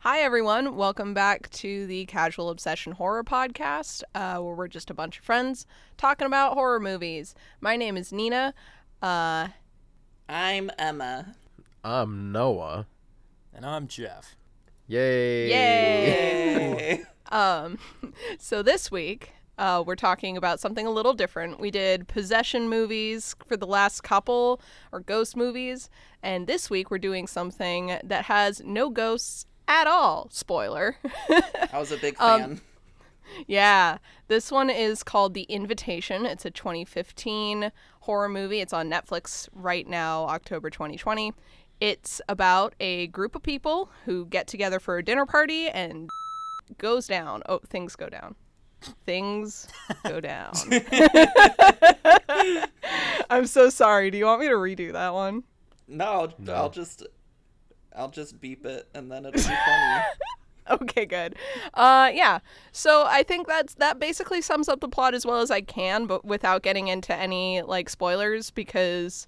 Hi, everyone. Welcome back to the Casual Obsession Horror Podcast, where we're just a bunch of friends talking about horror movies. My name is Nina. I'm Emma. I'm Noah. And I'm Jeff. Yay! Yay! So this week, we're talking about something a little different. We did possession movies for the last couple, or ghost movies, and this week we're doing something that has no ghosts at all. Spoiler. I was a big fan. Yeah, this one is called The Invitation. It's a 2015 horror movie. It's on Netflix right now, October 2020. It's about a group of people who get together for a dinner party and goes down. Oh, things go down. Things go down. I'm so sorry. Do you want me to redo that one? No. I'll just beep it and then it'll be funny. Okay, good. Yeah. So I think that basically sums up the plot as well as I can, but without getting into any spoilers, because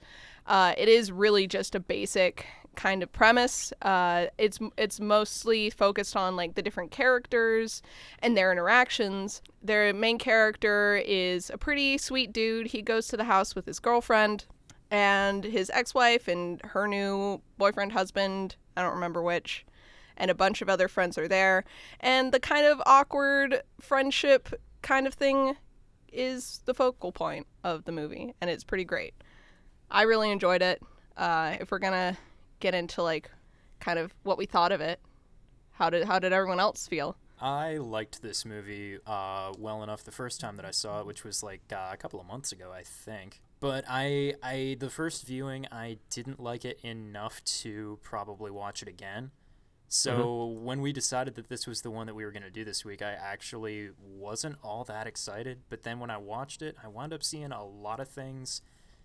it is really just a basic kind of premise. It's mostly focused on the different characters and their interactions. Their main character is a pretty sweet dude. He goes to the house with his girlfriend and his ex-wife and her new boyfriend, husband, I don't remember which, and a bunch of other friends are there. And the kind of awkward friendship kind of thing is the focal point of the movie, and it's pretty great. I really enjoyed it. If we're gonna get into kind of what we thought of it, how did everyone else feel? I liked this movie well enough the first time that I saw it, which was a couple of months ago, I think. But the first viewing, I didn't like it enough to probably watch it again. So when we decided that this was the one that we were going to do this week, I actually wasn't all that excited. But then when I watched it, I wound up seeing a lot of things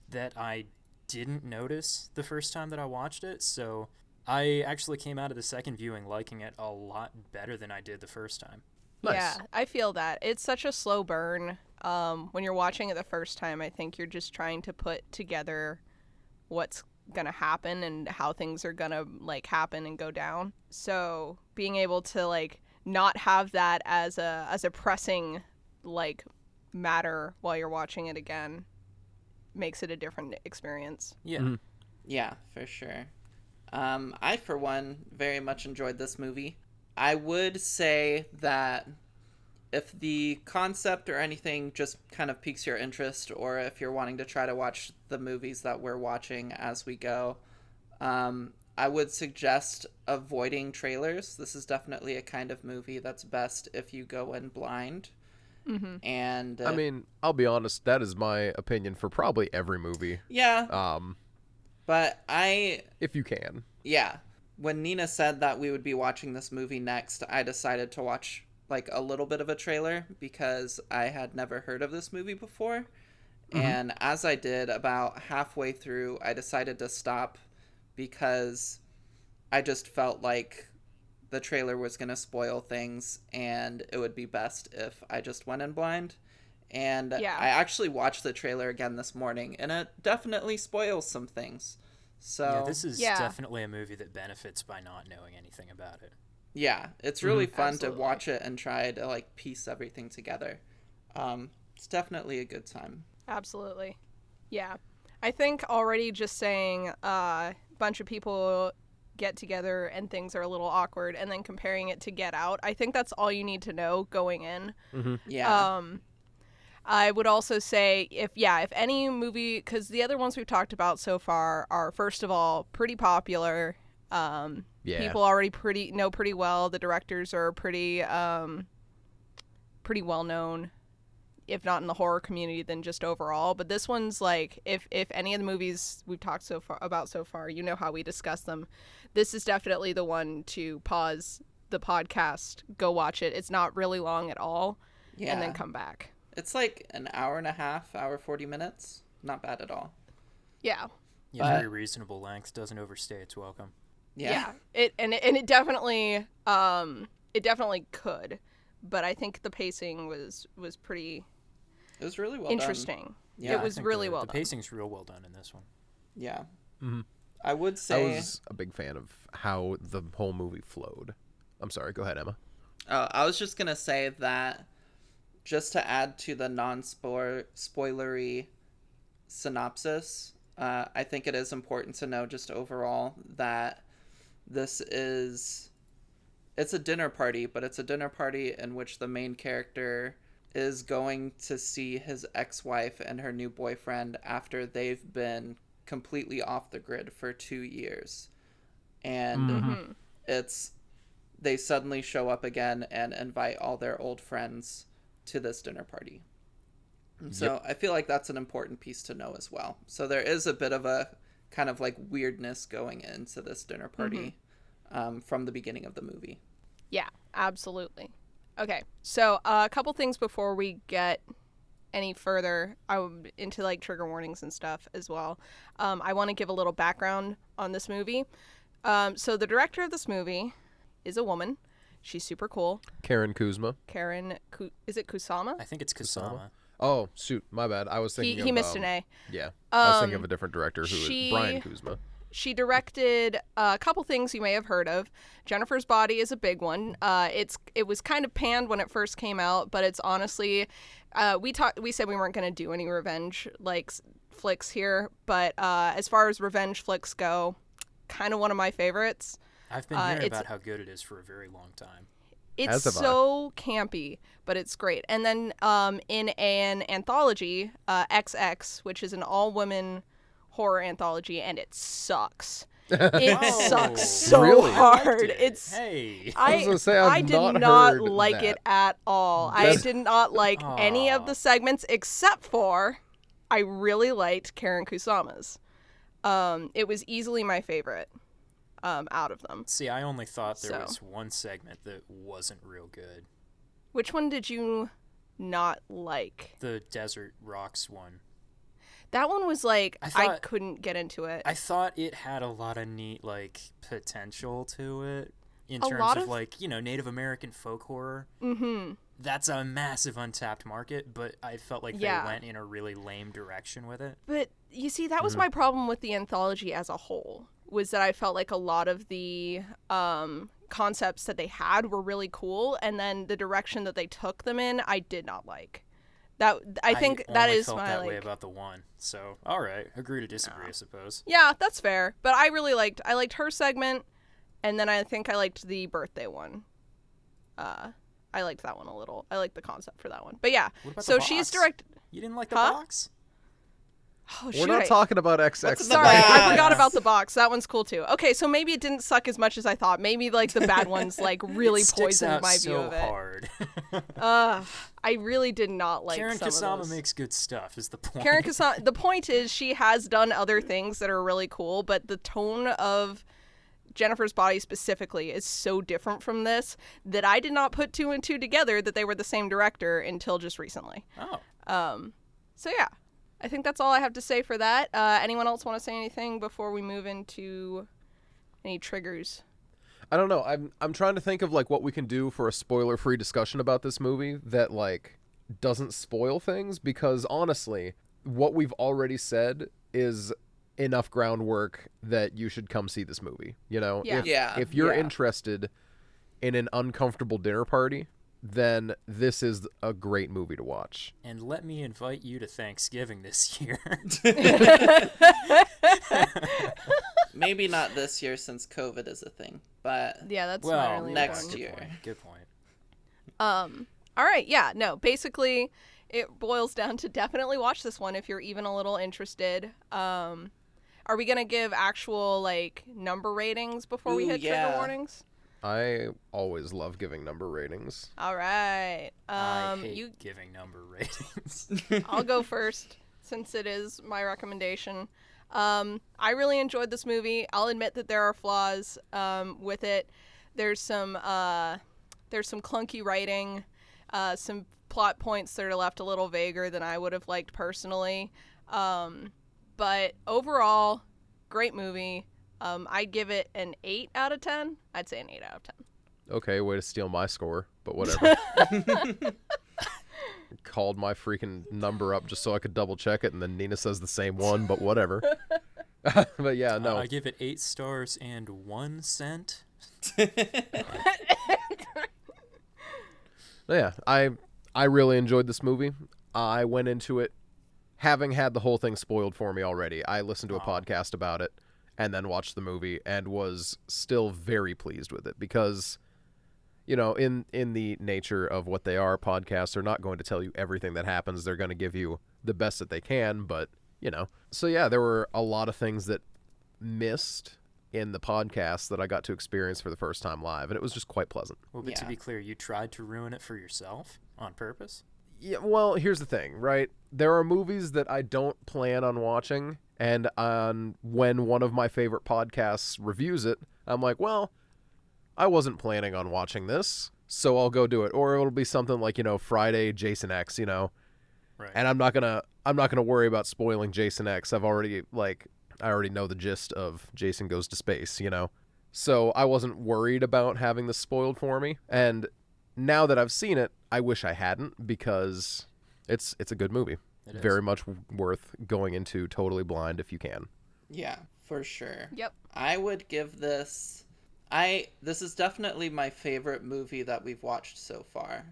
that I didn't notice the first time that I watched it. So I actually came out of the second viewing liking it a lot better than I did the first time. Nice. Yeah, I feel that. It's such a slow burn. When you're watching it the first time, I think you're just trying to put together what's gonna happen and how things are gonna happen and go down. So being able to not have that as a pressing matter while you're watching it again makes it a different experience. Yeah. Mhm. Yeah, for sure. I, for one, very much enjoyed this movie. I would say that if the concept or anything just kind of piques your interest, or if you're wanting to try to watch the movies that we're watching as we go, I would suggest avoiding trailers. This is definitely a kind of movie that's best if you go in blind. Mm-hmm. And I mean, I'll be honest, that is my opinion for probably every movie. yeah, but If you can. yeah, when Nina said that we would be watching this movie next, I decided to watch a little bit of a trailer because I had never heard of this movie before. And as I did, about halfway through, I decided to stop because I just felt like the trailer was going to spoil things and it would be best if I just went in blind. And Yeah. I actually watched the trailer again this morning, and it definitely spoils some things. So Yeah, this is Yeah. definitely a movie that benefits by not knowing anything about it. yeah, it's really fun Absolutely. to watch it and try to piece everything together. It's definitely a good time. Absolutely. Yeah. I think already just saying a bunch of people get together and things are a little awkward and then comparing it to Get Out, I think that's all you need to know going in. Yeah. I would also say if any movie, because the other ones we've talked about so far are, first of all, pretty popular. Yeah. People already know pretty well. The directors are pretty well known, if not in the horror community, then just overall. But this one's if any of the movies we've talked so far, you know how we discuss them. This is definitely the one to pause the podcast, go watch it. It's not really long at all, Yeah. and then come back. It's an hour and a half, hour 40 minutes. Not bad at all. Yeah. Yeah, But- very reasonable length. Doesn't overstay its welcome. Yeah. It definitely could, but I think the pacing was pretty It was really well interesting. done. Yeah. It was I think really the, well the done. pacing's real well done in this one. Yeah. Mhm. I would I say was a big fan of how the whole movie flowed. I'm sorry. Go ahead, Emma. I was just gonna say that just to add to the non-spoilery synopsis, I think it is important to know just overall that it's a dinner party, but it's a dinner party in which the main character is going to see his ex-wife and her new boyfriend after they've been completely off the grid for 2 years. And they suddenly show up again and invite all their old friends to this dinner party. So I feel like that's an important piece to know as well. So there is a bit of a kind of like weirdness going into this dinner party from the beginning of the movie. Yeah, absolutely. Okay, so a couple things before we get any further into like trigger warnings and stuff as well. I want to give a little background on this movie. So the director of this movie is a woman. She's super cool. Karen Kuzma. Is it Kusama? I think it's Kusama. Oh, shoot. My bad. I was thinking He missed an A. Yeah. I was thinking of a different director who is Brian Kuzma. She directed a couple things you may have heard of. Jennifer's Body is a big one. It was kind of panned when it first came out, but it's honestly, we said we weren't going to do any revenge like flicks here, but as far as revenge flicks go, kind of one of my favorites. I've been hearing about how good it is for a very long time. It's so campy, but it's great. And then in an anthology, XX, which is an all-women horror anthology, and it sucks. It sucks so Really? hard. I was gonna say, I I've did not not heard like that. it at all. I did not like any of the segments except for I really liked Karen Kusama's. It was easily my favorite out of them. See, I only thought there was one segment that wasn't real good. Which one did you not like? The Desert Rocks one. That one was like, I I couldn't get into it. I thought it had a lot of neat, like, potential to it in A terms lot of, of- like, Native American folk horror. Mm-hmm. That's a massive untapped market, but I felt like Yeah. they went in a really lame direction with it. But you see, that was my problem with the anthology as a whole, was that I felt like a lot of the concepts that they had were really cool, and then the direction that they took them in, I did not like. I think that only is felt my that way like. about the one. So, all right, agree to disagree, I suppose. Yeah, that's fair. But I really liked her segment, and then I think I liked the birthday one. I liked that one a little. I liked the concept for that one. But yeah, What about so the she's box? direct. You didn't like the Huh? box? Oh, We're shoot, not talking about XX. What's in the Sorry, I box? forgot about the box. That one's cool too. Okay, so maybe it didn't suck as much as I thought. Maybe like the bad ones like really It sticks poisoned out my so view of it. hard. I really did not like Karen some of Kusama those. makes good stuff. Is the point? Karen Kusama. The point is she has done other things that are really cool, but the tone of Jennifer's Body specifically is so different from this that I did not put two and two together that they were the same director until just recently. Oh. So yeah, I think that's all I have to say for that. Anyone else want to say anything before we move into any triggers? I don't know. I'm trying to think of like what we can do for a spoiler-free discussion about this movie that like doesn't spoil things, because honestly, what we've already said is enough groundwork that you should come see this movie. Yeah. If you're Yeah. interested in an uncomfortable dinner party, then this is a great movie to watch. And let me invite you to Thanksgiving this year. Maybe not this year since COVID is a thing, but Yeah, that's well, not really next important. year. Good point. All right, yeah, no, basically it boils down to definitely watch this one if you're even a little interested. Are we going to give actual like number ratings before we Ooh, hit trigger yeah. warnings? I always love giving number ratings. All right. I hate giving number ratings. I'll go first since it is my recommendation. I really enjoyed this movie. I'll admit that there are flaws with it. There's some clunky writing, some plot points that are left a little vaguer than I would have liked personally. But overall, great movie. I'd give it an 8 out of 10. I'd say an 8 out of 10. Okay, way to steal my score, but whatever. Called my freaking number up just so I could double check it, and then Nina says the same one, but whatever. But yeah, no. I give it 8 stars and 1 cent. Yeah, I really enjoyed this movie. I went into it having had the whole thing spoiled for me already. I listened to a podcast about it and then watched the movie and was still very pleased with it because, you know, in the nature of what they are, podcasts are not going to tell you everything that happens. They're going to give you the best that they can, but, you know. So yeah, there were a lot of things that missed in the podcast that I got to experience for the first time live, and it was just quite pleasant. Well, but to Yeah. be clear, you tried to ruin it for yourself on purpose? Yeah, well, here's the thing, right? There are movies that I don't plan on watching, and when one of my favorite podcasts reviews it, I'm like, well, I wasn't planning on watching this, so I'll go do it. Or it'll be something like, you know, Friday Jason X, you know, Right. and I'm not gonna worry about spoiling Jason X. I already know the gist of Jason Goes to Space, you know, so I wasn't worried about having this spoiled for me. And now that I've seen it, I wish I hadn't because it's a good movie. It is. Very much worth going into totally blind if you can. Yeah, for sure. Yep. I would give this. This is definitely my favorite movie that we've watched so far.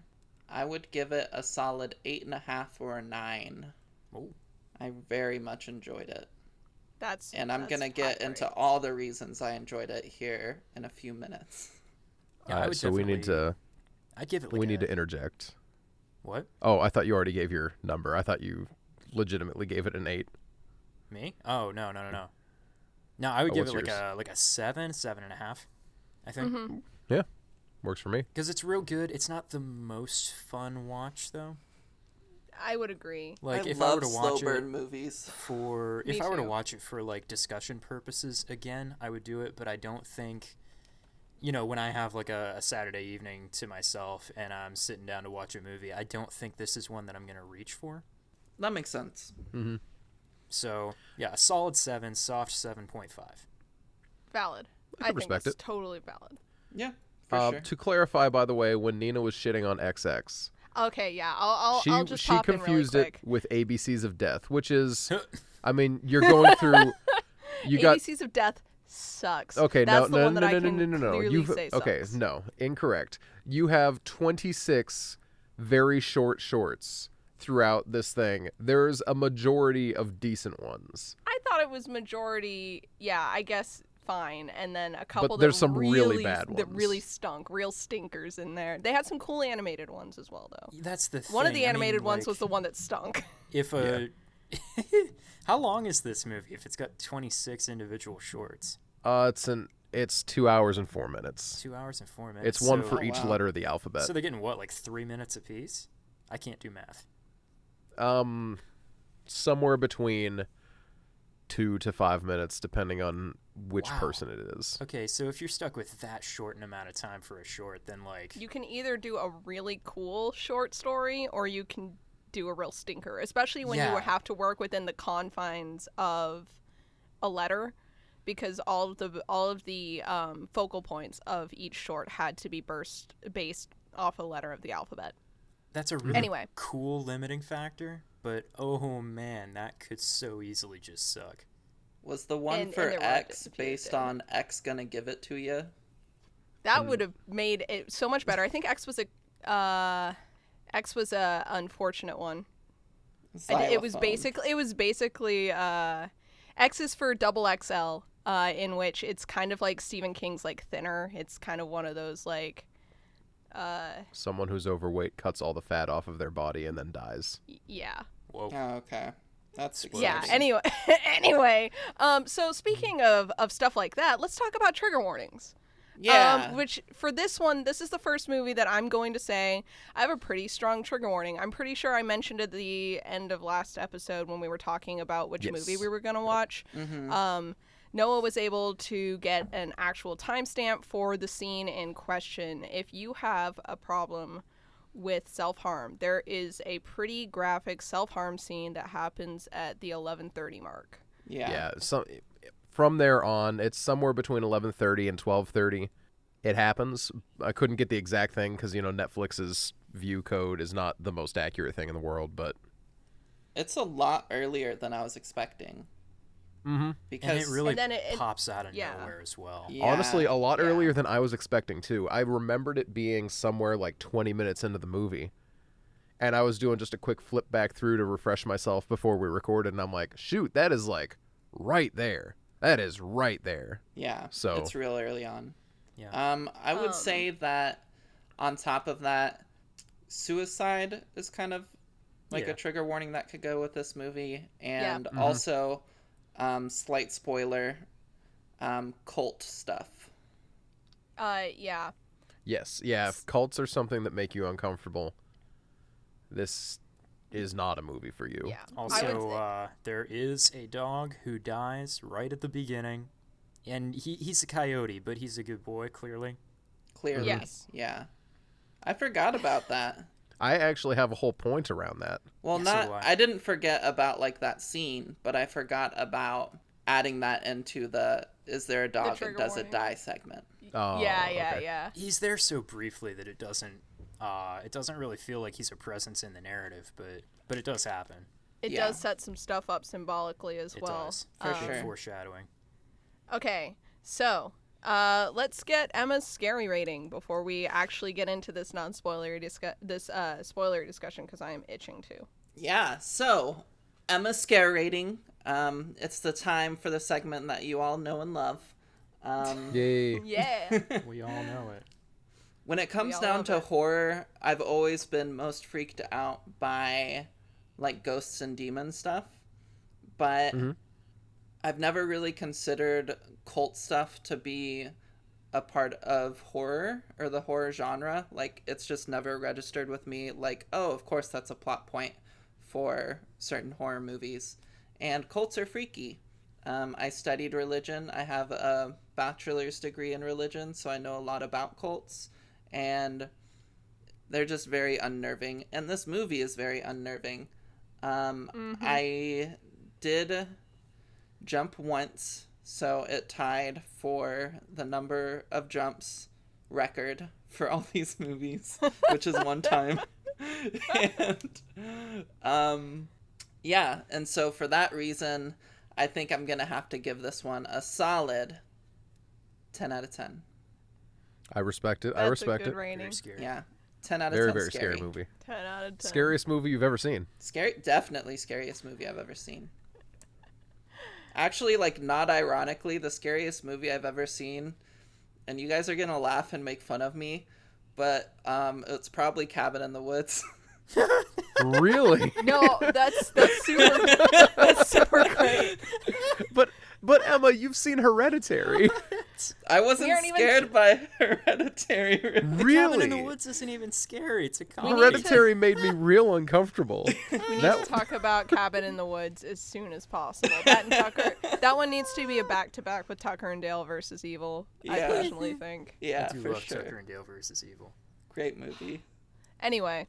I would give it a solid 8.5 or a 9. Oh. I very much enjoyed it. And I'm that's gonna get high into praise. all the reasons I enjoyed it here in a few minutes. Yeah, I would so we need to I'd give it like we need to interject. What? Oh, I thought you already gave your number. I thought you legitimately gave it an 8. Me? Oh, no. No, I would Oh, give it what's like a 7.5, I think. Mm-hmm. Yeah, works for me. Because it's real good. It's not the most fun watch, though. I would agree. Like, I if love I were to slow watch burn it movies. for... Me If I were to too. watch it for, like, discussion purposes again, I would do it. But I don't think... You know, when I have, like, a Saturday evening to myself and I'm sitting down to watch a movie, I don't think this is one that I'm going to reach for. That makes sense. Mm-hmm. So, yeah, a solid 7, soft 7.5. Valid. I can I think respect that's it. totally valid. Yeah, for sure. To clarify, by the way, when Nina was shitting on XX, Okay, yeah, I'll just she pop in really confused it quick. with ABCs of Death, which is, I mean, you're going through. You got ABCs of Death sucks. okay. That's no, the no, one no, that no, I no, can no, no, no. clearly You've say okay. sucks. No, incorrect. You have 26 very short shorts throughout this thing. There's a majority of decent ones. I thought it was majority. Yeah, I guess fine, and then a couple there's that some really bad that ones. really stunk, real stinkers in there. They had some cool animated ones as well, though. That's the thing. One of the I mean, animated ones like, was the one that stunk. If a... How long is this movie if it's got 26 individual shorts? It's 2 hours and 4 minutes. 2 hours and 4 minutes. It's one so, for Oh, each wow. letter of the alphabet. So they're getting what, like 3 minutes apiece? I can't do math. Somewhere between 2 to 5 minutes, depending on which Wow. person it is. Okay, so if you're stuck with that short an amount of time for a short, then like You can either do a really cool short story or you can do a real stinker, especially when you Yeah. have to work within the confines of a letter, because all of the focal points of each short had to be based off a letter of the alphabet. that's a really Anyway. cool limiting factor. But oh man, that could so easily just suck. Was the one And for they were X disputed. based on X gonna give it to you? That would have made it so much better. I think X was a unfortunate one. And it was basically X is for double XL, in which it's kind of like Stephen King's like Thinner. It's kind of one of those like Someone who's overweight cuts all the fat off of their body and then dies. yeah. Whoa. Oh, okay. That's Yeah, exciting. anyway, so speaking of stuff like that, let's talk about trigger warnings. Yeah. Which, for this one, this is the first movie that I'm going to say I have a pretty strong trigger warning. I'm pretty sure I mentioned at the end of last episode when we were talking about which Yes. movie we were going to watch. Noah was able to get an actual timestamp for the scene in question. If you have a problem with self-harm, there is a pretty graphic self-harm scene that happens at the 11:30 mark. yeah. So from there on, it's somewhere between 11:30 and 12:30. It happens. I couldn't get the exact thing because, you know, Netflix's view code is not the most accurate thing in the world, but It's a lot earlier than I was expecting. Mm-hmm. because And it really And then it- pops out of yeah. nowhere as well. Yeah, Honestly, a lot yeah. earlier than I was expecting too. I remembered it being somewhere like 20 minutes into the movie. And I was doing just a quick flip back through to refresh myself before we recorded, and I'm like, shoot, that is like right there. That is right there. Yeah, So- it's real early on. Yeah. I would say that on top of that, suicide is kind of like Yeah. a trigger warning that could go with this movie, and Mhm. also, slight spoiler, cult stuff. Yeah. Yes, yeah, if cults are something that make you uncomfortable, this is not a movie for you. Yeah. I would Also, say- there is a dog who dies right at the beginning, and he's a coyote, but he's a good boy, clearly. Clearly, Yes. yeah. I forgot about that. I actually have a whole point around that. Well, Yeah, so not do I. I didn't forget about like that scene, but I forgot about adding that into the "is there a dog and trigger does warning. it die" segment. Oh, yeah, okay. yeah. He's there so briefly that it doesn't really feel like he's a presence in the narrative, but it does happen. It Yeah. does set some stuff up symbolically as It well. does. For Good sure. foreshadowing. Okay, so let's get Emma's scary rating before we actually get into this spoiler discussion because I am itching to. Yeah, so Emma's scare rating. It's the time for the segment that you all know and love. Yay. Yeah. We all know it. When it comes all down love to it. horror, I've always been most freaked out by like ghosts and demon stuff, but Mhm. I've never really considered cult stuff to be a part of horror or the horror genre. Like, it's just never registered with me. Like, oh, of course that's a plot point for certain horror movies. And cults are freaky. I studied religion. I have a bachelor's degree in religion, so I know a lot about cults. And they're just very unnerving. And this movie is very unnerving. I did jump once, so it tied for the number of jumps record for all these movies, which is one time. And yeah, and so for that reason, I think I'm gonna have to give this one a solid 10 out of 10. I respect it. I That's respect a good it. rating. Very scary. Yeah, 10 out of Very, 10. very scary movie. 10 out of 10. Scariest movie you've ever seen. Scary, definitely scariest movie I've ever seen. Actually, like, not ironically, the scariest movie I've ever seen, and you guys are gonna laugh and make fun of me, but it's probably Cabin in the Woods. Really? No, that's super great. But Emma, you've seen Hereditary. I wasn't We aren't even- scared by Hereditary. The Cabin in the Really? Woods isn't even scary. It's a comedy. Hereditary made me real uncomfortable. We need That- to talk about Cabin in the Woods as soon as possible. That and Tucker. That one needs to be a back-to-back with Tucker and Dale versus Evil. I Yeah. personally think. Yeah, I do for love sure. Tucker and Dale versus Evil. Great movie. Anyway,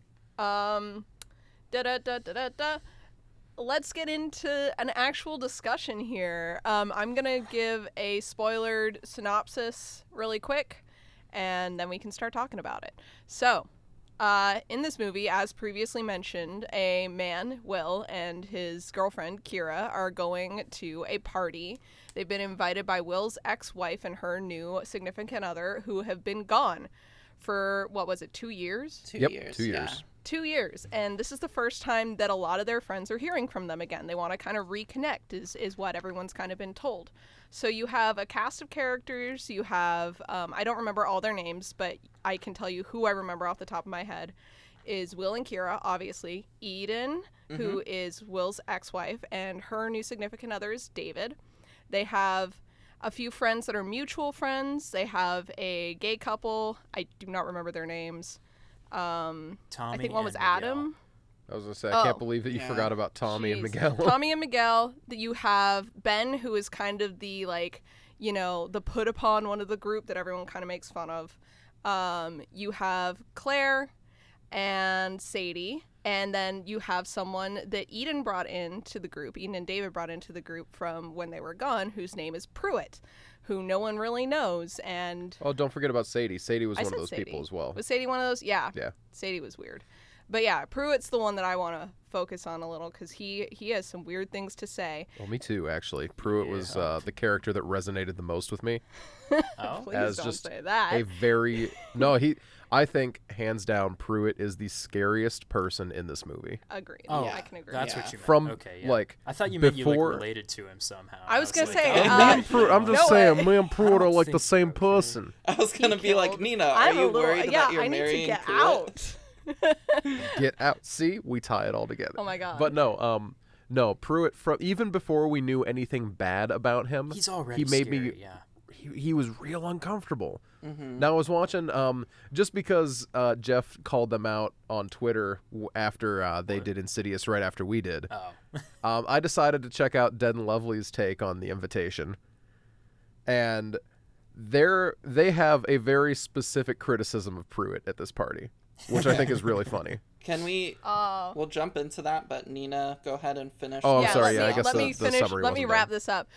let's get into an actual discussion here. I'm gonna give a spoilered synopsis really quick, and then we can start talking about it. So, in this movie, as previously mentioned, a man, Will, and his girlfriend, Kira, are going to a party. They've been invited by Will's ex-wife and her new significant other, who have been gone for, 2 years? 2 Yep, years. 2 yeah. years. 2 years, and this is the first time that a lot of their friends are hearing from them again. They want to kind of reconnect, is what everyone's kind of been told. So you have a cast of characters. You have I don't remember all their names, but I can tell you who I remember off the top of my head is Will and Kira, obviously. Eden, who is Will's ex-wife, and her new significant other is David. They have a few friends that are mutual friends. They have a gay couple. I do not remember their names. Tommy I think one was and Miguel. Adam. I was gonna say, I can't Oh. believe that you Yeah. forgot about Tommy and Jeez. Miguel. Tommy and Miguel. That you have Ben, who is kind of the the put upon one of the group that everyone kind of makes fun of. You have Claire and Sadie, and then you have someone that Eden brought into the group. Eden and David brought into the group from when they were gone, whose name is Pruitt, who no one really knows. And Oh, don't forget about Sadie. Sadie was I one of said those Sadie. people as well. Was Sadie one of those? Yeah. Yeah. Sadie was weird. But yeah, Pruitt's the one that I want to focus on a little because he has some weird things to say. Well, me too, actually. Pruitt was the character that resonated the most with me. Oh, Please As don't just say that. A very no, I think hands down Pruitt is the scariest person in this movie. Agreed. oh, I can agree. That's Yeah. what you meant. From, okay, yeah. like, I thought you meant you before- like related to him somehow. I was gonna like, say, oh, Me uh, and Pruitt, I'm just no saying, way. me and Pruitt are don't like the think same so, person. I was gonna be like, killed. Nina, I'm are you a little, worried yeah, that you're I need to marrying get Pruitt? out. Get out. See, we tie it all together. Oh my God. But no, Pruitt, from even before we knew anything bad about him, He's already he made scary, me yeah. he was real uncomfortable. Mm-hmm. Now I was watching just because Jeff called them out on Twitter after they did Insidious right after we did. Oh. I decided to check out Dead and Lovely's take on The Invitation, and they have a very specific criticism of Pruitt at this party, which I think is really funny. Can we? We'll jump into that, but Nina, go ahead and finish. Oh, I'm yeah, sorry, Let yeah, me, I guess let the me finish. summary Let me wasn't wrap done. this up.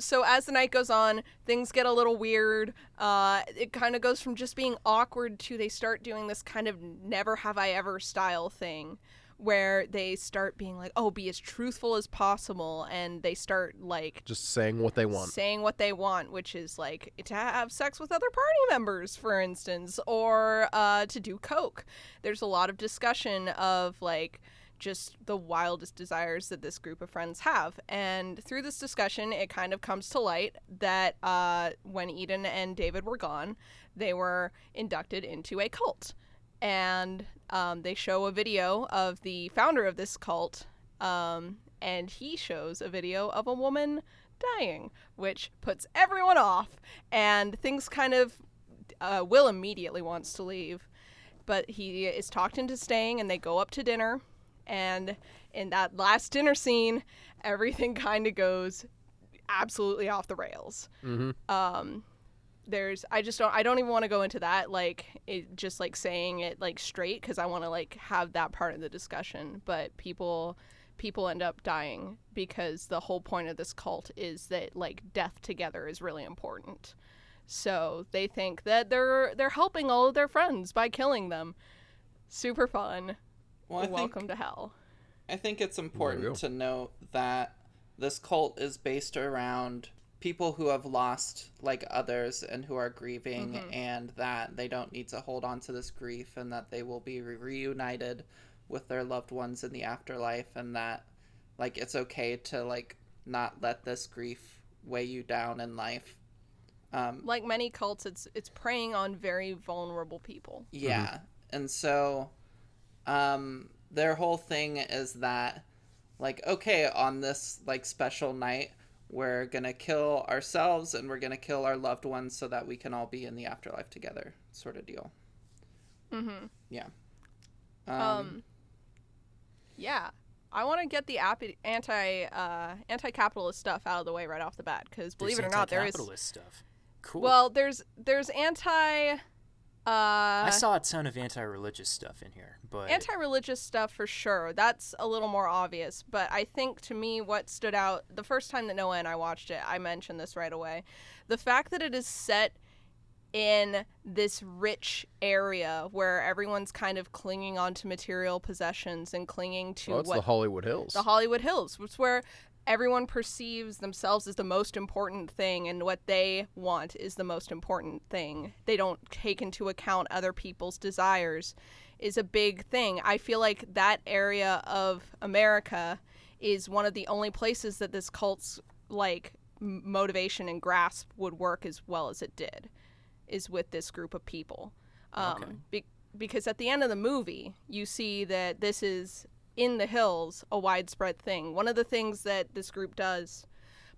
So as the night goes on, things get a little weird. It kind of goes from just being awkward to they start doing this kind of never have I ever style thing, where they start being like, oh, be as truthful as possible, and they start like Just saying what they want. saying what they want, which is like to have sex with other party members, for instance, or to do coke. There's a lot of discussion of like just the wildest desires that this group of friends have. And through this discussion, it kind of comes to light that when Eden and David were gone, they were inducted into a cult. And they show a video of the founder of this cult, and he shows a video of a woman dying, which puts everyone off, and things kind of Will immediately wants to leave, but he is talked into staying, and they go up to dinner, and in that last dinner scene, everything kind of goes absolutely off the rails. Mm-hmm. I don't even want to go into that, like it just like saying it like straight, because I want to like have that part of the discussion. But people end up dying because the whole point of this cult is that like death together is really important. So they think that they're helping all of their friends by killing them. Super fun. Well, Welcome to hell. I think it's go. important to note that this cult is based around people who have lost like others and who are grieving, and that they don't need to hold on to this grief, and that they will be reunited with their loved ones in the afterlife, and that like it's okay to like not let this grief weigh you down in life. Like many cults, it's preying on very vulnerable people. Yeah. And so their whole thing is that like, okay, on this like special night, we're gonna kill ourselves and we're gonna kill our loved ones so that we can all be in the afterlife together, sort of deal. Yeah. Yeah. I want to get the anti-capitalist stuff out of the way right off the bat, because believe There's it or not, there is. anti-capitalist stuff. Cool. Well, there's anti. I saw a ton of anti-religious stuff in here, but Anti-religious stuff for sure. That's a little more obvious. But I think to me what stood out the first time that Noah and I watched it, I mentioned this right away. The fact that it is set in this rich area where everyone's kind of clinging onto material possessions and clinging to It's the Hollywood Hills. the Hollywood Hills, which is where everyone perceives themselves as the most important thing, and what they want is the most important thing. They don't take into account other people's desires is a big thing. I feel like that area of America is one of the only places that this cult's like motivation and grasp would work as well as it did, is with this group of people. Because at the end of the movie, you see that this is in the hills a widespread thing. One of the things that this group does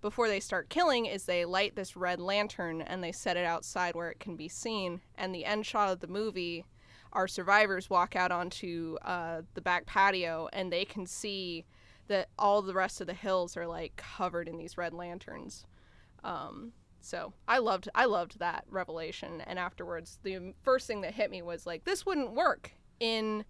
before they start killing is they light this red lantern and they set it outside where it can be seen. And the end shot of the movie, our survivors walk out onto the back patio and they can see that all the rest of the hills are like covered in these red lanterns. So I loved that revelation. And afterwards, the first thing that hit me was like, this wouldn't work in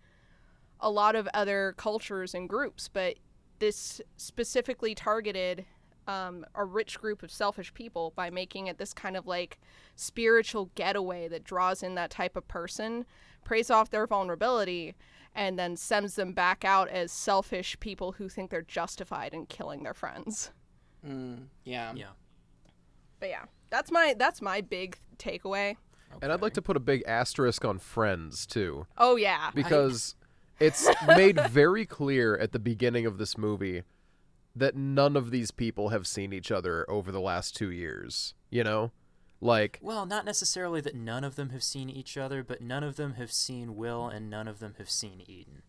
a lot of other cultures and groups, but this specifically targeted a rich group of selfish people by making it this kind of like spiritual getaway that draws in that type of person, preys off their vulnerability, and then sends them back out as selfish people who think they're justified in killing their friends. Yeah. Yeah. But yeah, that's my big takeaway. And I'd like to put a big asterisk on friends too, Oh yeah. because it's made very clear at the beginning of this movie that none of these people have seen each other over the last 2 years, you know? Like, Well, not necessarily that none of them have seen each other, but none of them have seen Will and none of them have seen Eden.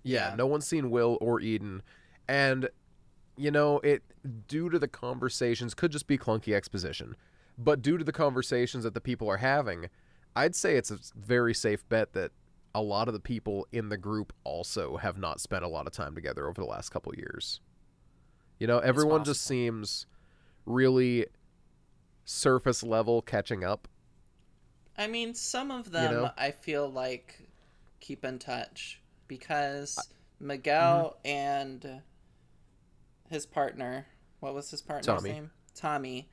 yeah, Yeah. no one's seen Will or Eden. And, you know, it, due to the conversations, could just be clunky exposition, but due to the conversations that the people are having, I'd say it's a very safe bet that a lot of the people in the group also have not spent a lot of time together over the last couple of years. You know, everyone just possible. seems really surface level catching up. I mean, some of them know? I feel like keep in touch because Miguel and his partner, what was his partner's Tommy. name? Tommy.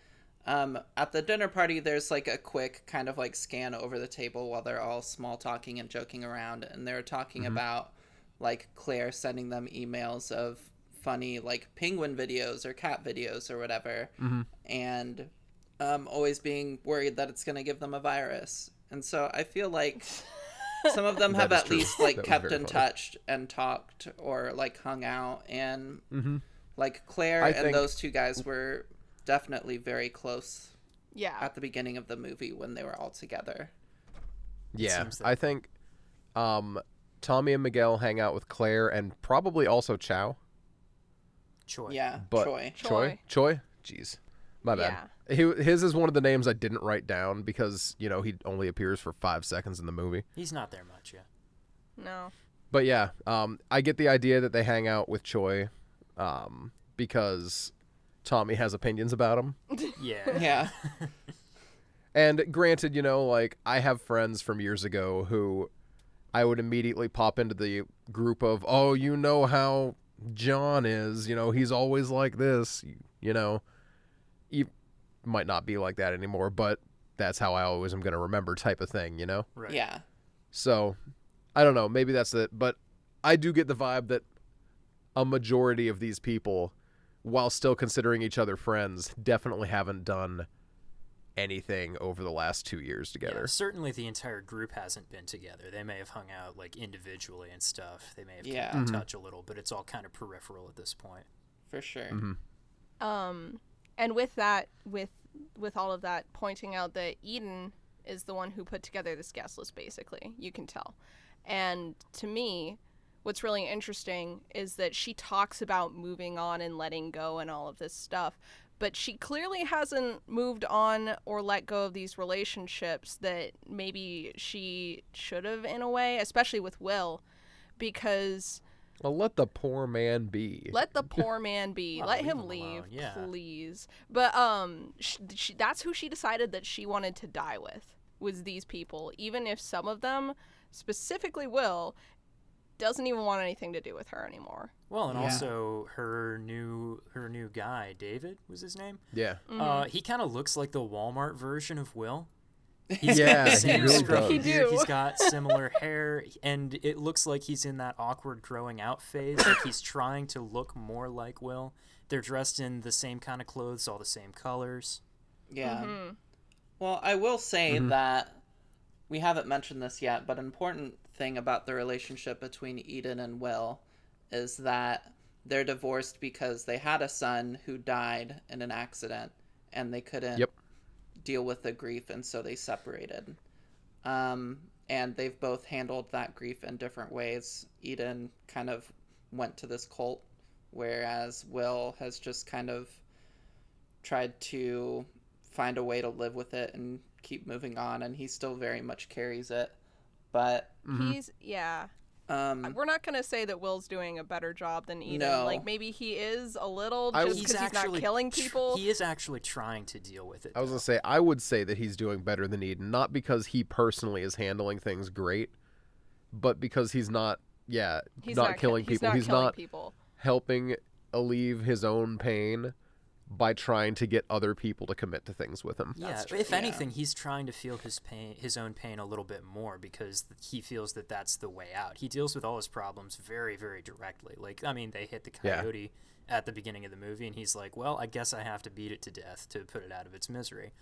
At the dinner party, there's like a quick kind of like scan over the table while they're all small talking and joking around, and they're talking about like Claire sending them emails of funny like penguin videos or cat videos or whatever, and always being worried that it's going to give them a virus. And so I feel like some of them have That is at true. least like That was kept very in funny. touch and talked or like hung out, and like Mm-hmm. Claire I and think- those two guys were definitely very close Yeah. at the beginning of the movie when they were all together. Yeah, seems that- I think Tommy and Miguel hang out with Claire and probably also Chow. Choi. Yeah, But Troy. Choi? Jeez. My bad. His is one of the names I didn't write down because, you know, he only appears for 5 seconds in the movie. He's not there much, yeah. No. But yeah, I get the idea that they hang out with Choi because Tommy has opinions about him. Yeah. Yeah. And granted, you know, like, I have friends from years ago who I would immediately pop into the group of, oh, you know how John is, you know, he's always like this, you know. You might not be like that anymore, but that's how I always am going to remember type of thing, you know? Right. Yeah. So, I don't know, maybe that's it, but I do get the vibe that a majority of these people, while still considering each other friends, definitely haven't done anything over the last 2 years Yeah, together. certainly the entire group hasn't been together. They may have hung out like individually and stuff. They may have Yeah. kept in touch a little, but it's all kind of peripheral at this point. For sure. And with that, with all of that, pointing out that Eden is the one who put together this guest list, basically, you can tell. And to me, what's really interesting is that she talks about moving on and letting go and all of this stuff, but she clearly hasn't moved on or let go of these relationships that maybe she should have, in a way, especially with Will, because Well, let the poor man be. let the poor man be. Oh, Let leave him him leave, alone, yeah. please. But that's who she decided that she wanted to die with, was these people, even if some of them, specifically Will, doesn't even want anything to do with her anymore. Well, and Yeah. also her new guy, David was his name. Yeah. He kind of looks like the Walmart version of Will. Yeah, he Same really scruffy does. He beard, do. He's got similar hair, and it looks like he's in that awkward growing out phase. Like he's trying to look more like Will. They're dressed in the same kind of clothes, all the same colors. Yeah. Mm-hmm. Well, I will say that we haven't mentioned this yet, but an important thing about the relationship between Eden and Will is that they're divorced because they had a son who died in an accident and they couldn't Yep. deal with the grief, and so they separated. And they've both handled that grief in different ways. Eden kind of went to this cult, whereas Will has just kind of tried to find a way to live with it and keep moving on, and he still very much carries it. But Yeah. um, We're not going to say that Will's doing a better job than Eden. No. Like, maybe he is a little, I just was- because he's not killing people. He is actually trying to deal with it. I was though. going to say, I would say that he's doing better than Eden, not because he personally is handling things great, but because he's not, He's not killing people. He's He's not killing not people. helping alleviate his own pain by trying to get other people to commit to things with him. Yeah, true, if yeah. anything, he's trying to feel his own pain a little bit more because he feels that that's the way out. He deals with all his problems very, very directly. Like, I mean, they hit the coyote at the beginning of the movie, and he's like, well, I guess I have to beat it to death to put it out of its misery.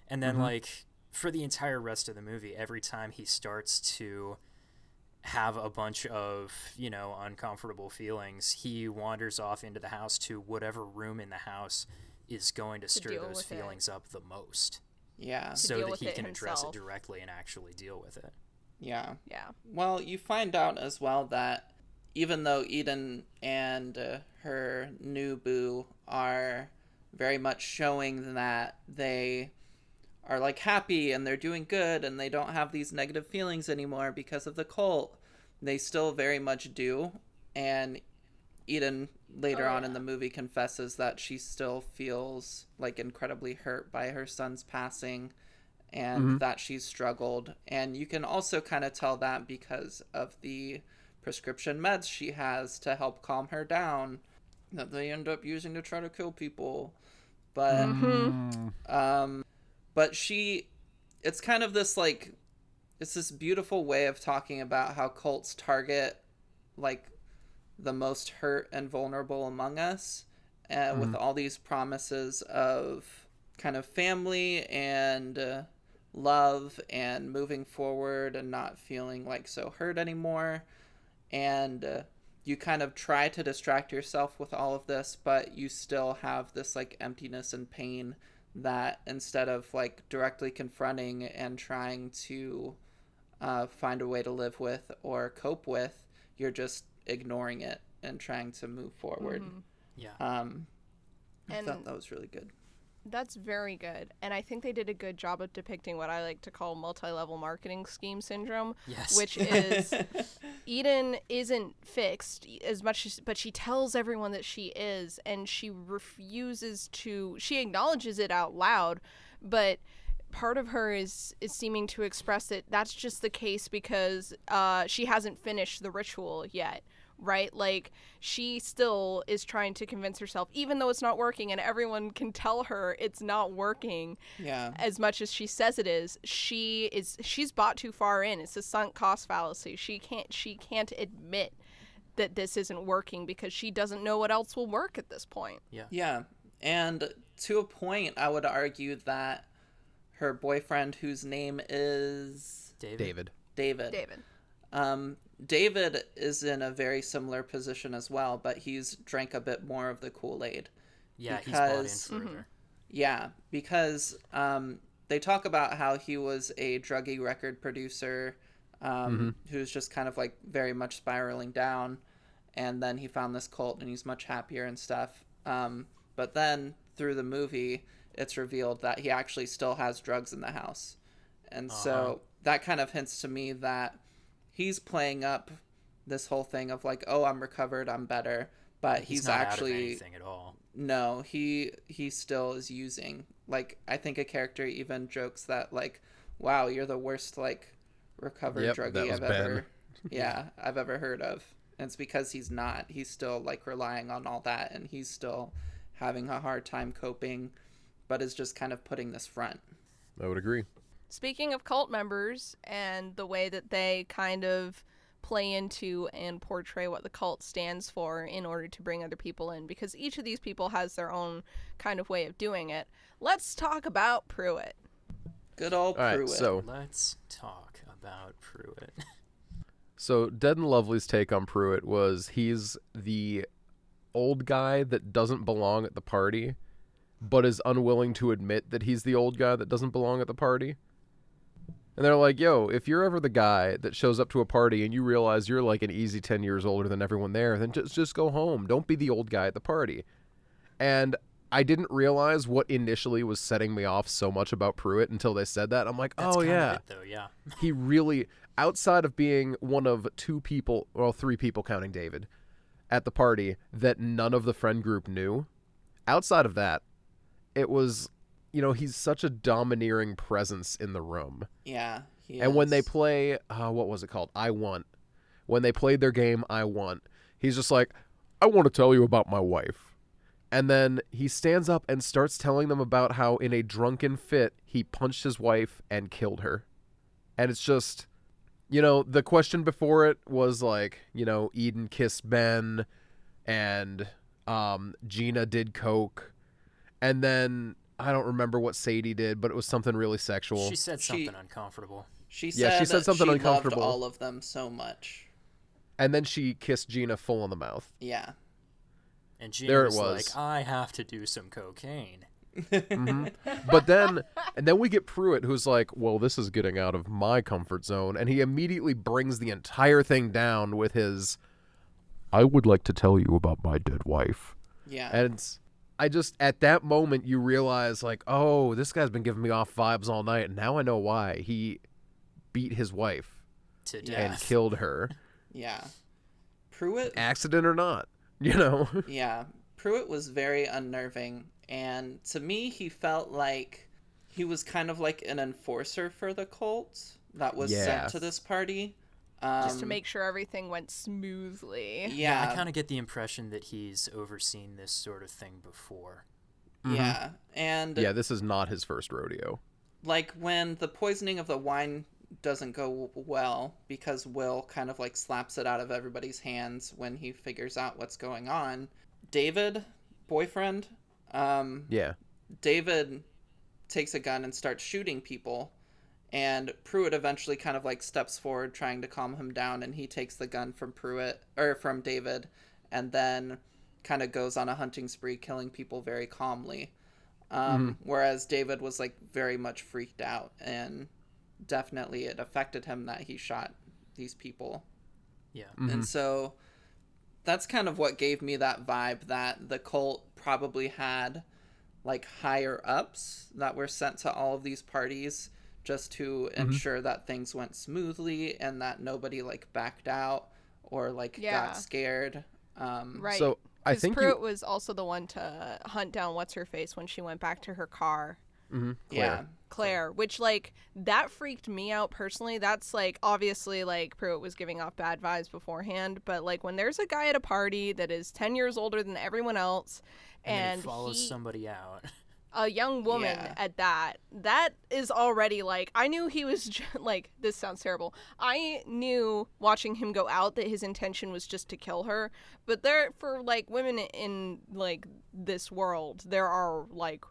And then, like, for the entire rest of the movie, every time he starts to have a bunch of, you know, uncomfortable feelings, he wanders off into the house to whatever room in the house is going to stir deal those with it. feelings up the most, Yeah. so deal that with he it can address it himself. directly and actually deal with it. Yeah. Yeah. Well, you find out as well that even though Eden and her new boo are very much showing that they are like happy and they're doing good and they don't have these negative feelings anymore because of the cult, they still very much do. And Eden later on in the movie confesses that she still feels like incredibly hurt by her son's passing and that she's struggled. And you can also kind of tell that because of the prescription meds she has to help calm her down that they end up using to try to kill people. But but it's kind of this like, it's this beautiful way of talking about how cults target like the most hurt and vulnerable among us, with all these promises of kind of family and love and moving forward and not feeling like so hurt anymore. And you kind of try to distract yourself with all of this, but you still have this like emptiness and pain that instead of like directly confronting and trying to find a way to live with or cope with, you're just ignoring it and trying to move forward. Yeah. I And thought that was really good. that's very good. And I think they did a good job of depicting what I like to call multi-level marketing scheme syndrome, Yes. which is Eden isn't fixed as much as, but she tells everyone that she is, and she refuses to, she acknowledges it out loud, but part of her is seeming to express that that's just the case because she hasn't finished the ritual yet. Right? Like, she still is trying to convince herself, even though it's not working and everyone can tell her it's not working Yeah. as much as she says it is, she's bought too far in. It's a sunk cost fallacy. She can't admit that this isn't working because she doesn't know what else will work at this point. Yeah. And to a point, I would argue that her boyfriend, whose name is David. David. David is in a very similar position as well, but he's drank a bit more of the Kool-Aid. Yeah, because- he's bought in further. Yeah, because they talk about how he was a druggy record producer who's just kind of like very much spiraling down, and then he found this cult and he's much happier and stuff. But then through the movie, it's revealed that he actually still has drugs in the house. And so that kind of hints to me that he's playing up this whole thing of like, oh, I'm recovered, I'm better, but he's not actually out of anything at all. no, he still is using. Like, I think a character even jokes that like, wow, you're the worst like recovered Yep, that druggie was I've Ben. ever I've ever heard of. And it's because he's not. He's still like relying on all that, and he's still having a hard time coping, but is just kind of putting this front. I would agree. Speaking of cult members and the way that they kind of play into and portray what the cult stands for in order to bring other people in, because each of these people has their own kind of way of doing it, let's talk about Pruitt. Good old All right, Pruitt. so Let's talk about Pruitt. Dead and Lovely's take on Pruitt was he's the old guy that doesn't belong at the party, but is unwilling to admit that he's the old guy that doesn't belong at the party. And they're like, yo, if you're ever the guy that shows up to a party and you realize you're like an easy 10 years older than everyone there, then just go home. Don't be the old guy at the party. And I didn't realize what initially was setting me off so much about Pruitt until they said that. I'm like, That's oh, kind yeah. of it, though, yeah. He really, outside of being one of two people, well, three people counting David, at the party that none of the friend group knew, outside of that, it was, you know, he's such a domineering presence in the room. Yeah. And when they play, what was it called? I Want. When they played their game, I Want, he's just like, I want to tell you about my wife. And then he stands up and starts telling them about how in a drunken fit he punched his wife and killed her. And it's just, the question before it was like, Eden kissed Ben and Gina did coke. And then I don't remember what Sadie did, but it was something really sexual. She said something uncomfortable. She Yeah, she said something uncomfortable. Loved all of them so much. And then she kissed Gina full on the mouth. Yeah. And Gina There it was was. like, I have to do some cocaine. But then we get Pruitt, who's like, well, this is getting out of my comfort zone. And he immediately brings the entire thing down with his, I would like to tell you about my dead wife. Yeah. And I just, at that moment, you realize, like, oh, this guy's been giving me off vibes all night. And now I know why. He beat his wife To Yeah. and death. killed her. Yeah. Pruitt. Accident or not, Yeah. Pruitt was very unnerving. And to me, he felt like he was kind of like an enforcer for the cult that was sent to this party. Just to make sure everything went smoothly. Yeah. I kind of get the impression that he's overseen this sort of thing before. Yeah. And Yeah, this is not his first rodeo. like when the poisoning of the wine doesn't go well because Will kind of like slaps it out of everybody's hands when he figures out what's going on. David, boyfriend, Yeah. David takes a gun and starts shooting people, and Pruitt eventually kind of like steps forward trying to calm him down, and he takes the gun from from David, and then kind of goes on a hunting spree, killing people very calmly. Whereas David was like very much freaked out, and definitely it affected him that he shot these people. Yeah. And so that's kind of what gave me that vibe that the cult probably had like higher ups that were sent to all of these parties just to ensure that things went smoothly and that nobody like backed out or like Yeah. got scared. Right. So I 'Cause think Pruitt was also the one to hunt down what's-her-face when she went back to her car. Yeah. Claire, which like that freaked me out personally. That's like obviously like Pruitt was giving off bad vibes beforehand, but like when there's a guy at a party that is 10 years older than everyone else And then and he follows he, somebody out. a young woman Yeah. at that is already like I knew he was like this sounds terrible. I knew watching him go out that his intention was just to kill her, but there for like women in like this world, there are like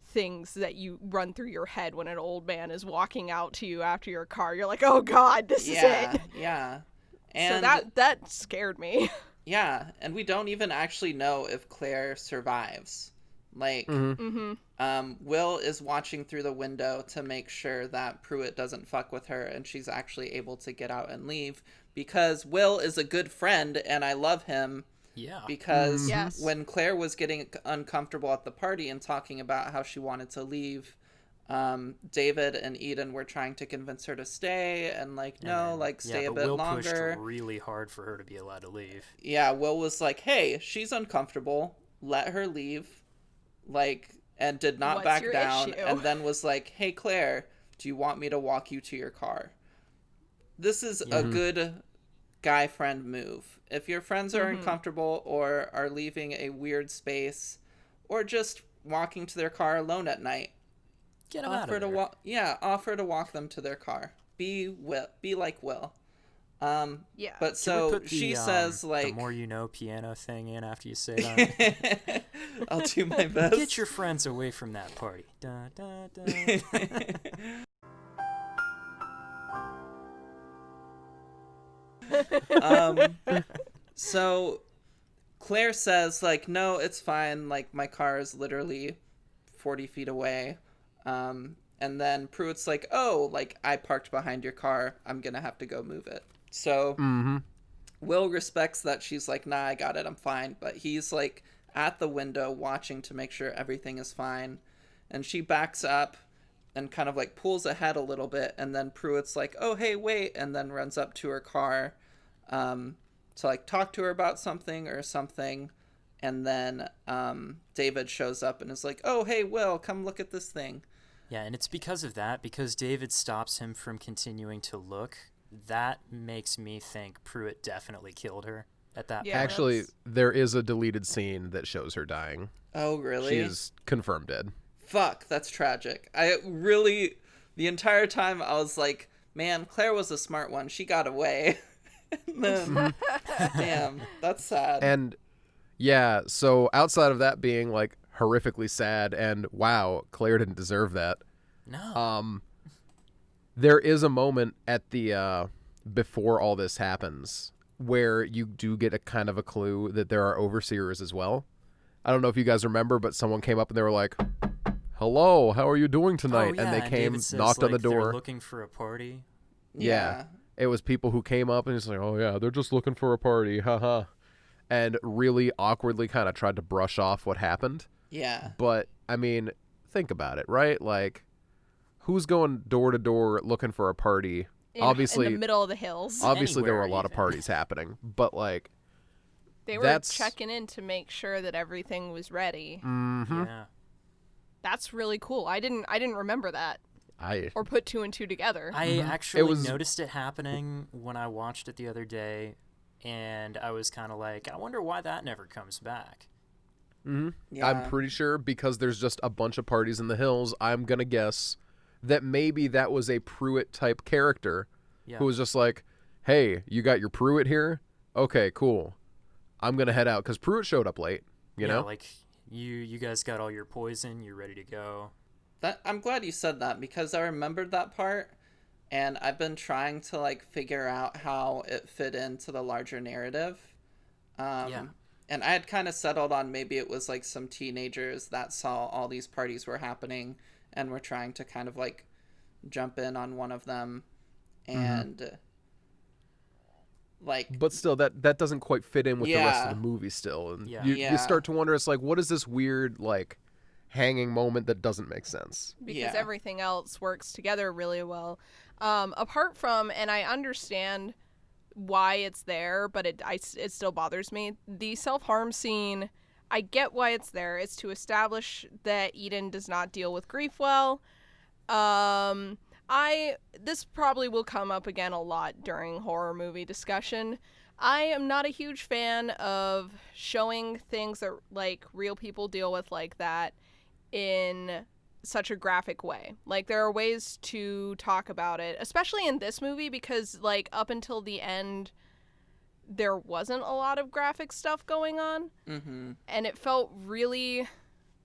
things that you run through your head when an old man is walking out to you after your car. You're like, "Oh god, this is Yeah. it." Yeah. So And that scared me. yeah, and we don't even actually know if Claire survives. Like, Will is watching through the window to make sure that Pruitt doesn't fuck with her and she's actually able to get out and leave because Will is a good friend and I love him Yeah. because Yes. when Claire was getting uncomfortable at the party and talking about how she wanted to leave, David and Eden were trying to convince her to stay and like, no, like stay a but bit Will longer. pushed really hard for her to be allowed to leave. Yeah, Will was like, hey, she's uncomfortable. Let her leave. Like, and did not What's back your down. issue? And then was like, hey, Claire, do you want me to walk you to your car? This is a good guy friend move. If your friends are uncomfortable or are leaving a weird space or just walking to their car alone at night, Get him out of there. offer to walk them to their car. Be like Will. Yeah. But Can we so put she the, says the like more you know piano thing in after you say that. I'll do my best. Get your friends away from that party. Da, da, da. So Claire says like, no, it's fine. Like my car is literally 40 feet away. And then Pruitt's like, oh, like I parked behind your car. I'm going to have to go move it. So Will respects that she's like, nah, I got it. I'm fine. But he's like at the window watching to make sure everything is fine. And she backs up and kind of like pulls ahead a little bit. And then Pruitt's like, oh, hey, wait. And then runs up to her car to like talk to her about something or something. And then David shows up and is like, oh, hey, Will, come look at this thing. Yeah, and it's because of that, because David stops him from continuing to look, that makes me think Pruitt definitely killed her. at that Yeah, point. Actually, that's- there is a deleted scene that shows her dying. Oh, really? She's confirmed dead. Fuck, that's tragic. The entire time I was like, man, Claire was a smart one. She got away. And then, damn, that's sad. And yeah, so outside of that being like horrifically sad and wow, Claire didn't deserve that. No. There is a moment at the before all this happens where you do get a kind of a clue that there are overseers as well. I don't know if you guys remember, but someone came up and they were like, "Hello, how are you doing tonight?" Oh, yeah, and they came, David says, knocked on the like, they're door. looking for a party. Yeah. It was people who came up and it's like, "Oh yeah, they're just looking for a party, haha," and really awkwardly kind of tried to brush off what happened. Yeah. But I mean, think about it, right? Like, who's going door to door looking for a party? Obviously, in the middle of the hills. obviously there were a Anywhere lot of even. parties happening, but like, They were that's- checking in to make sure that everything was ready. Yeah. That's really cool. I didn't remember that I or put two and two together. I actually was- noticed it happening when I watched it the other day, and I was kind of like, I wonder why that never comes back. Yeah. I'm pretty sure because there's just a bunch of parties in the hills. I'm gonna guess that maybe that was a Pruitt type character Yeah. who was just like, "Hey, you got your Pruitt here? Okay, cool. I'm gonna head out," because Pruitt showed up late. You Yeah, know, like you guys got all your poison, you're ready to go. I'm glad you said that because I remembered that part and I've been trying to like figure out how it fit into the larger narrative. Yeah. And I had kind of settled on maybe it was like some teenagers that saw all these parties were happening and were trying to kind of like jump in on one of them and like but still, that doesn't quite fit in with the rest Yeah. of the movie. Still, and Yeah. you Yeah. start to wonder. It's like, what is this weird like hanging moment that doesn't make sense? because Yeah. everything else works together really well. Apart from, and I understand why it's there, but it still bothers me. The self-harm scene, I get why it's there. It's to establish that Eden does not deal with grief well. This probably will come up again a lot during horror movie discussion. I am not a huge fan of showing things that like real people deal with like that in such a graphic way. Like there are ways to talk about it, especially in this movie because like up until the end there wasn't a lot of graphic stuff going on and it felt really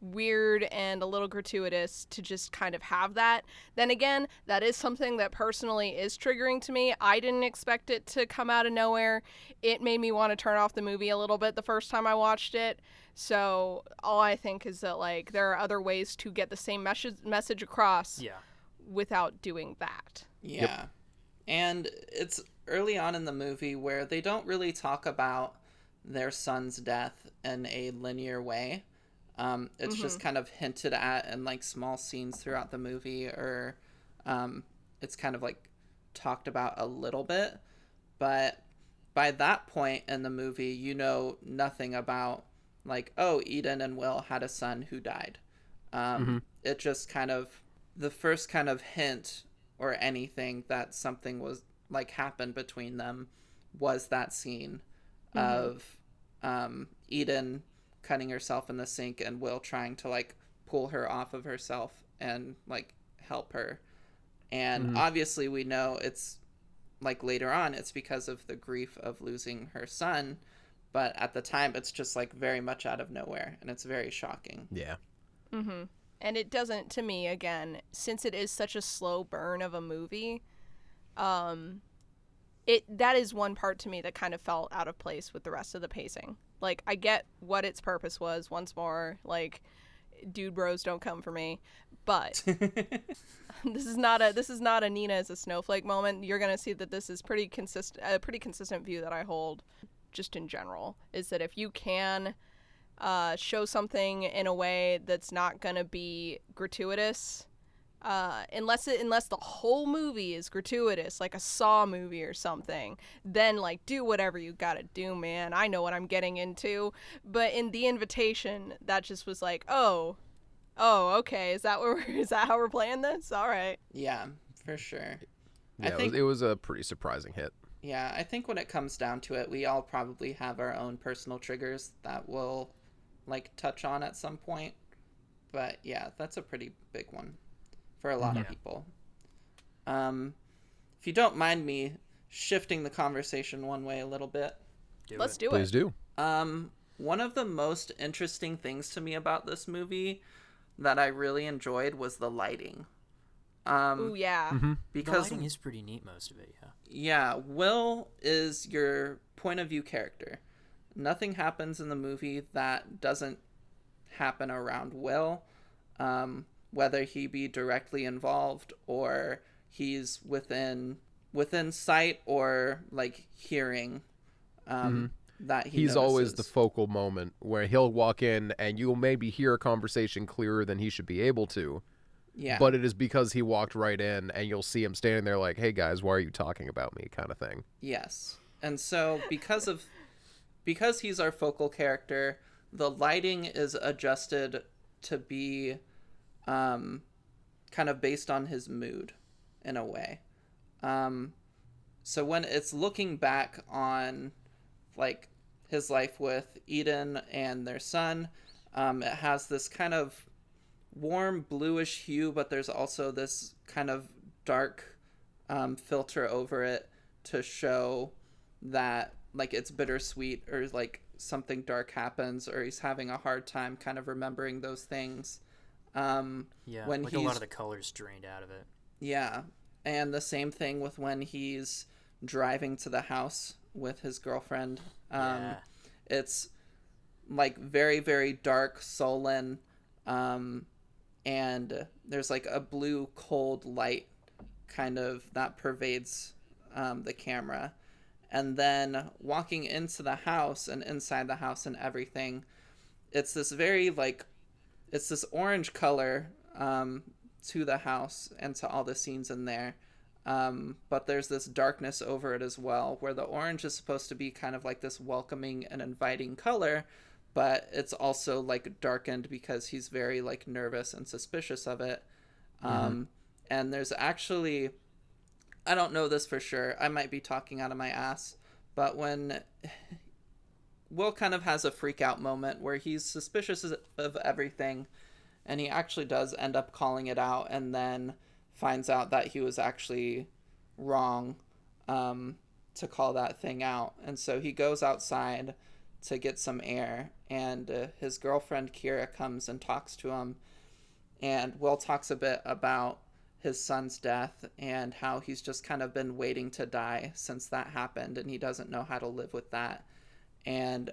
weird and a little gratuitous to just kind of have that. Then again, that is something that personally is triggering to me. I didn't expect it to come out of nowhere. It made me want to turn off the movie a little bit the first time I watched it. So all I think is that like there are other ways to get the same message across Yeah. without doing that. Yeah. And it's early on in the movie where they don't really talk about their son's death in a linear way. It's just kind of hinted at in like small scenes throughout the movie, or it's kind of like talked about a little bit. But by that point in the movie, you know nothing about like, oh, Eden and Will had a son who died. It just kind of, the first kind of hint or anything that something was like happened between them was that scene of Eden cutting herself in the sink and Will trying to like pull her off of herself and like help her. And obviously we know it's like later on it's because of the grief of losing her son, but at the time it's just like very much out of nowhere and it's very shocking. Yeah. And it doesn't, to me, again, since it is such a slow burn of a movie, that is one part to me that kind of felt out of place with the rest of the pacing. Like, I get what its purpose was, once more, like, dude bros don't come for me, but this is not a Nina is a snowflake moment. You're gonna see that this is a pretty consistent view that I hold just in general, is that if you can show something in a way that's not gonna be gratuitous, unless the whole movie is gratuitous, like a Saw movie or something, then like do whatever you gotta do, man. I know what I'm getting into. But in The Invitation, that just was like, oh, okay, is that how we're playing this? All right. Yeah, for sure. Yeah, I think it was a pretty surprising hit. Yeah, I think when it comes down to it, we all probably have our own personal triggers that we'll like touch on at some point. But yeah, that's a pretty big one for a lot of Yeah. people. If you don't mind me shifting the conversation one way a little bit, Let's it. do Please it. do. one of the most interesting things to me about this movie that I really enjoyed was the lighting. Ooh, yeah. The Because lighting is pretty neat, most of it, yeah. yeah, Will is your point of view character. Nothing happens in the movie that doesn't happen around Will, whether he be directly involved or he's within sight or like hearing that He's always the notices. focal moment where he'll walk in and you'll maybe hear a conversation clearer than he should be able to. Yeah, But it is because he walked right in and you'll see him standing there like, hey guys, why are you talking about me, kind of thing. yes. And so because he's our focal character, the lighting is adjusted to be kind of based on his mood in a way. So when it's looking back on like his life with Eden and their son, it has this kind of warm bluish hue, but there's also this kind of dark filter over it to show that like it's bittersweet or like something dark happens or he's having a hard time kind of remembering those things. Yeah, When like a lot he's- of the colors drained out of it. Yeah, and the same thing with when he's driving to the house with his girlfriend. Yeah. It's like very, very dark, sullen, and there's like a blue, cold light kind of that pervades the camera. And then walking into the house and inside the house and everything, it's this very like, it's this orange color to the house and to all the scenes in there. But there's this darkness over it as well, where the orange is supposed to be kind of like this welcoming and inviting color, but it's also like darkened because he's very like nervous and suspicious of it. And there's actually, I don't know this for sure, I might be talking out of my ass, but when Will kind of has a freak out moment where he's suspicious of everything, and he actually does end up calling it out and then finds out that he was actually wrong to call that thing out. And so he goes outside to get some air, and his girlfriend Kira comes and talks to him, and Will talks a bit about his son's death and how he's just kind of been waiting to die since that happened, and he doesn't know how to live with that. And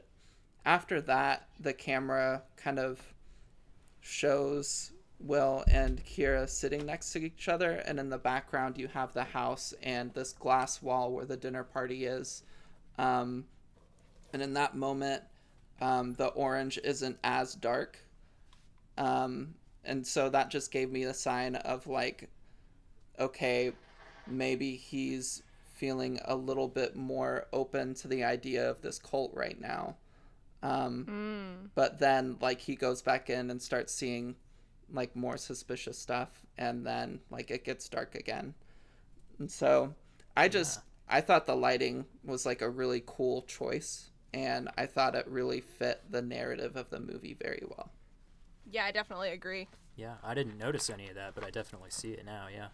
after that, the camera kind of shows Will and Kira sitting next to each other, and in the background you have the house and this glass wall where the dinner party is. And in that moment, the orange isn't as dark. And so that just gave me a sign of like, okay, maybe he's feeling a little bit more open to the idea of this cult right now. But then like he goes back in and starts seeing like more suspicious stuff, and then like it gets dark again. And so I thought the lighting was like a really cool choice, and I thought it really fit the narrative of the movie very well. Yeah, I definitely agree. Yeah, I didn't notice any of that, but I definitely see it now, yeah.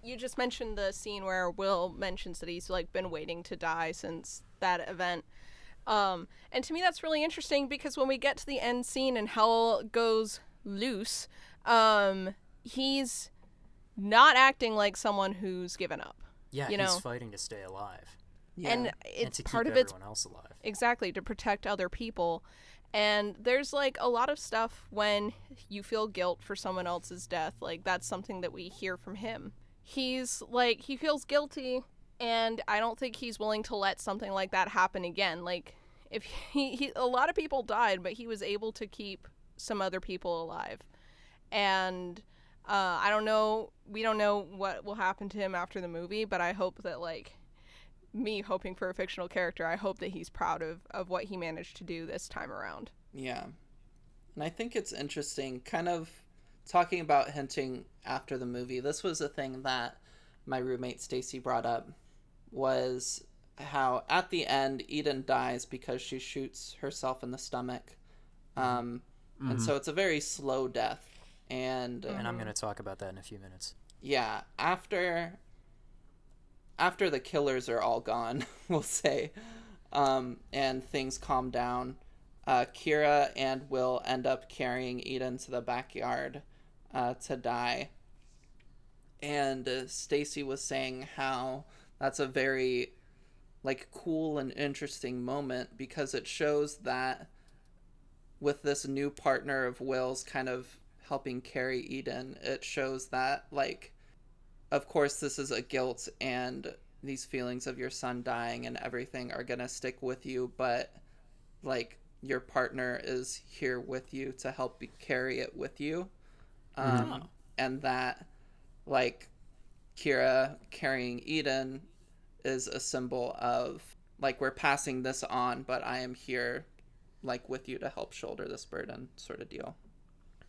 You just mentioned the scene where Will mentions that he's like been waiting to die since that event. And to me that's really interesting because when we get to the end scene and hell goes loose, he's not acting like someone who's given up. Yeah, You he's know? fighting to stay alive. Yeah. And And it's to part keep of it's everyone else alive. exactly to protect other people. And there's like a lot of stuff when you feel guilt for someone else's death, like that's something that we hear from him. He's like, he feels guilty, and I don't think he's willing to let something like that happen again. Like if he a lot of people died, but he was able to keep some other people alive. And I don't know, we don't know what will happen to him after the movie, but I hope that like me hoping for a fictional character, I hope that he's proud of what he managed to do this time around. Yeah. And I think it's interesting, kind of talking about hinting after the movie. This was a thing that my roommate Stacy brought up was how at the end Eden dies because she shoots herself in the stomach. And so it's a very slow death. And I'm going to talk about that in a few minutes. yeah, after the killers are all gone, we'll say, and things calm down, Kira and Will end up carrying Eden to the backyard to die. And Stacy was saying how that's a very like cool and interesting moment because it shows that with this new partner of Will's kind of helping carry Eden, it shows that like of course this is a guilt and these feelings of your son dying and everything are gonna stick with you, but like your partner is here with you to help carry it with you. And that like Kira carrying Eden is a symbol of like we're passing this on, but I am here like with you to help shoulder this burden sort of deal.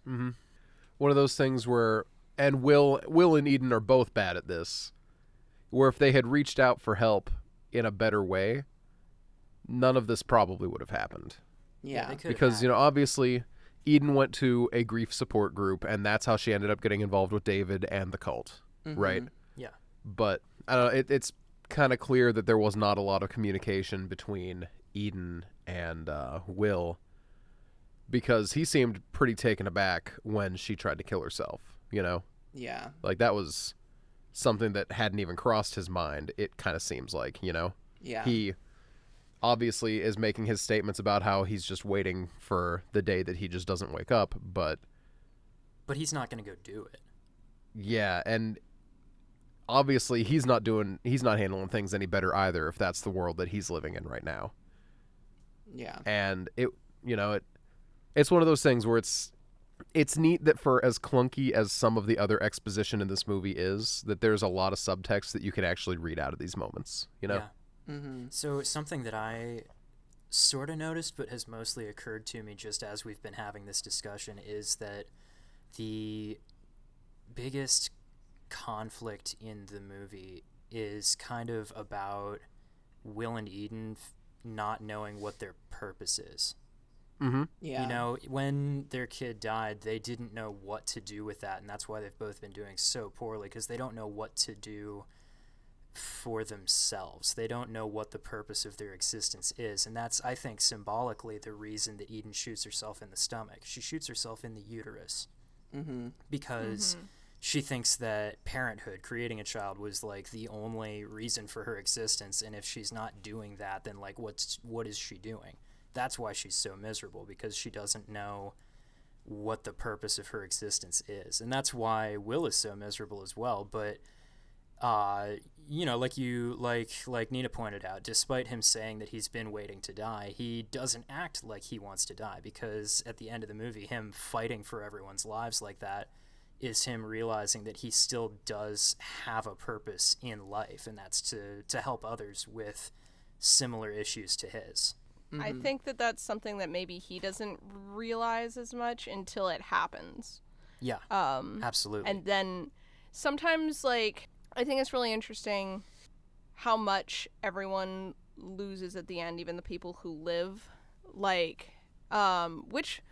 One of those things where, and Will and Eden are both bad at this, where if they had reached out for help in a better way, none of this probably would have happened. Yeah. they could have Because, had- obviously Eden went to a grief support group, and that's how she ended up getting involved with David and the cult, right? Yeah. But I don't know, it's kind of clear that there was not a lot of communication between Eden and Will, because he seemed pretty taken aback when she tried to kill herself, Yeah. Like that was something that hadn't even crossed his mind, it kind of seems like, Yeah. He obviously is making his statements about how he's just waiting for the day that he just doesn't wake up, but But he's not going to go do it. yeah, and obviously he's not handling things any better either if that's the world that he's living in right now. Yeah. And it's one of those things where it's neat that for as clunky as some of the other exposition in this movie is, that there's a lot of subtext that you can actually read out of these moments, Yeah. Mm-hmm. So something that I sort of noticed but has mostly occurred to me just as we've been having this discussion is that the biggest conflict in the movie is kind of about Will and Eden not knowing what their purpose is. Yeah. When their kid died, they didn't know what to do with that, and that's why they've both been doing so poorly, because they don't know what to do for themselves. They don't know what the purpose of their existence is, and that's, I think, symbolically the reason that Eden shoots herself in the stomach. She shoots herself in the uterus because she thinks that parenthood, creating a child, was like the only reason for her existence, and if she's not doing that, then like what is she doing? That's why she's so miserable, because she doesn't know what the purpose of her existence is. And that's why Will is so miserable as well. But, like Nina pointed out, despite him saying that he's been waiting to die, he doesn't act like he wants to die, because at the end of the movie, him fighting for everyone's lives like that is him realizing that he still does have a purpose in life, and that's to help others with similar issues to his. I think that that's something that maybe he doesn't realize as much until it happens. Yeah, absolutely. And then sometimes, like, I think it's really interesting how much everyone loses at the end, even the people who live. Like, which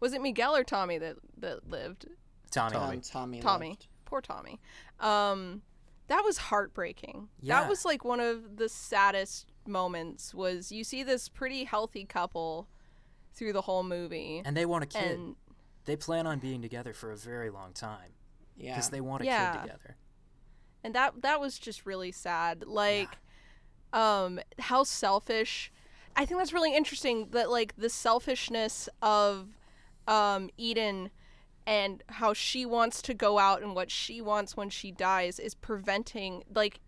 was it, Miguel or Tommy that lived? Tommy. Tommy. Tommy. Poor Tommy. That was heartbreaking. Yeah. That was like one of the saddest moments. Was you see this pretty healthy couple through the whole movie, And they want a kid. and They plan on being together for a very long time Yeah. because they want a Yeah. kid together. and that was just really sad. Like, how selfish. I think that's really interesting, that like the selfishness of Eden and how she wants to go out and what she wants when she dies is preventing, like,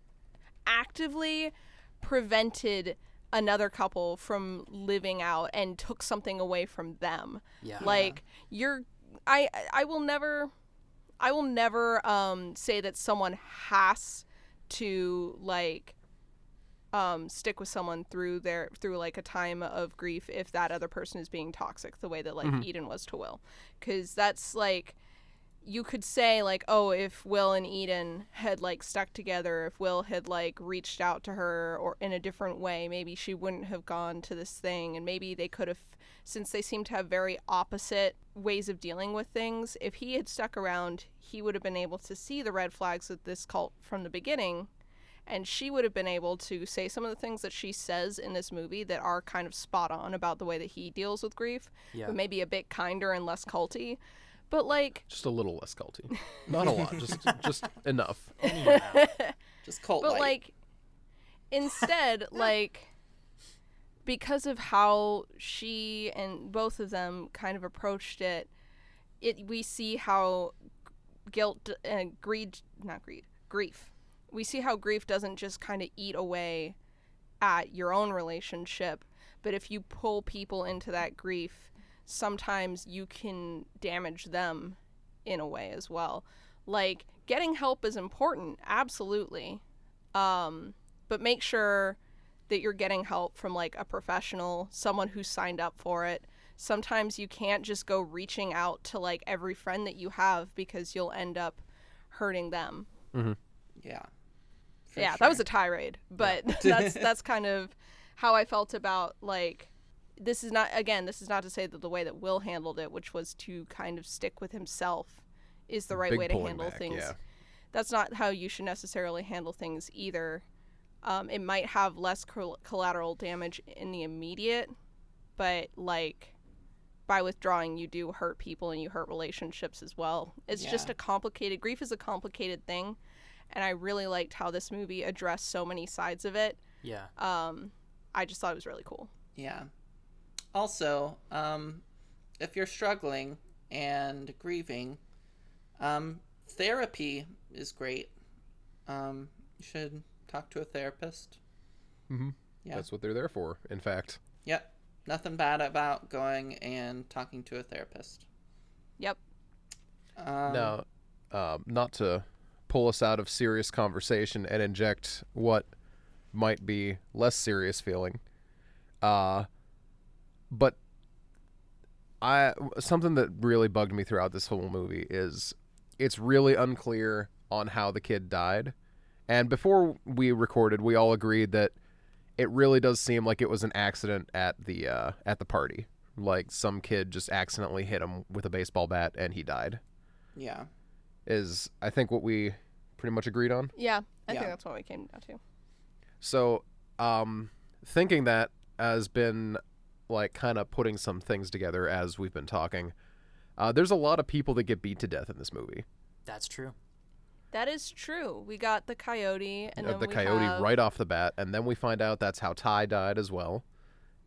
actively prevented another couple from living out and took something away from them. Yeah. Like, I will never say that someone has to like stick with someone through like a time of grief if that other person is being toxic, the way that like Eden was to Will, because that's like, you could say like, oh, if Will and Eden had like stuck together, if Will had like reached out to her or in a different way, maybe she wouldn't have gone to this thing, and maybe they could have, since they seem to have very opposite ways of dealing with things, if he had stuck around, he would have been able to see the red flags of this cult from the beginning, and she would have been able to say some of the things that she says in this movie that are kind of spot on about the way that he deals with grief, Yeah. but maybe a bit kinder and less culty. But like, Just a little less culty. Not a lot, just enough. Just cult but light. like, instead, like, because of how she and both of them kind of approached it, we see how grief. We see how grief doesn't just kind of eat away at your own relationship, but if you pull people into that grief, sometimes you can damage them in a way as well. Like, getting help is important, absolutely. But make sure that you're getting help from like a professional, someone who's signed up for it. Sometimes you can't just go reaching out to like every friend that you have, because you'll end up hurting them. Yeah. For Yeah, sure. that was a tirade, but that's kind of how I felt about like, this is not to say that the way that Will handled it, which was to kind of stick with himself, is the right Big way to pulling handle back, things. yeah. That's not how you should necessarily handle things either. It might have less collateral damage in the immediate, but like, by withdrawing, you do hurt people and you hurt relationships as well. It's just grief is a complicated thing, and I really liked how this movie addressed so many sides of it. Yeah. I just thought it was really cool. Yeah. Also, if you're struggling and grieving, therapy is great. You should talk to a therapist. Mm-hmm. Yeah. That's what they're there for, in fact. Yep. Nothing bad about going and talking to a therapist. Yep. Now, not to pull us out of serious conversation and inject what might be less serious feeling, but something that really bugged me throughout this whole movie is it's really unclear on how the kid died. And before we recorded, we all agreed that it really does seem like it was an accident at the party. Like some kid just accidentally hit him with a baseball bat and he died. Yeah. Is I think what we pretty much agreed on. Yeah, I Yeah. think that's what we came down to. So, thinking that has been like kind of putting some things together as we've been talking. There's a lot of people that get beat to death in this movie. That's true. That is true. We got the coyote, and then The we coyote have... right off the bat, and then we find out that's how Ty died as well.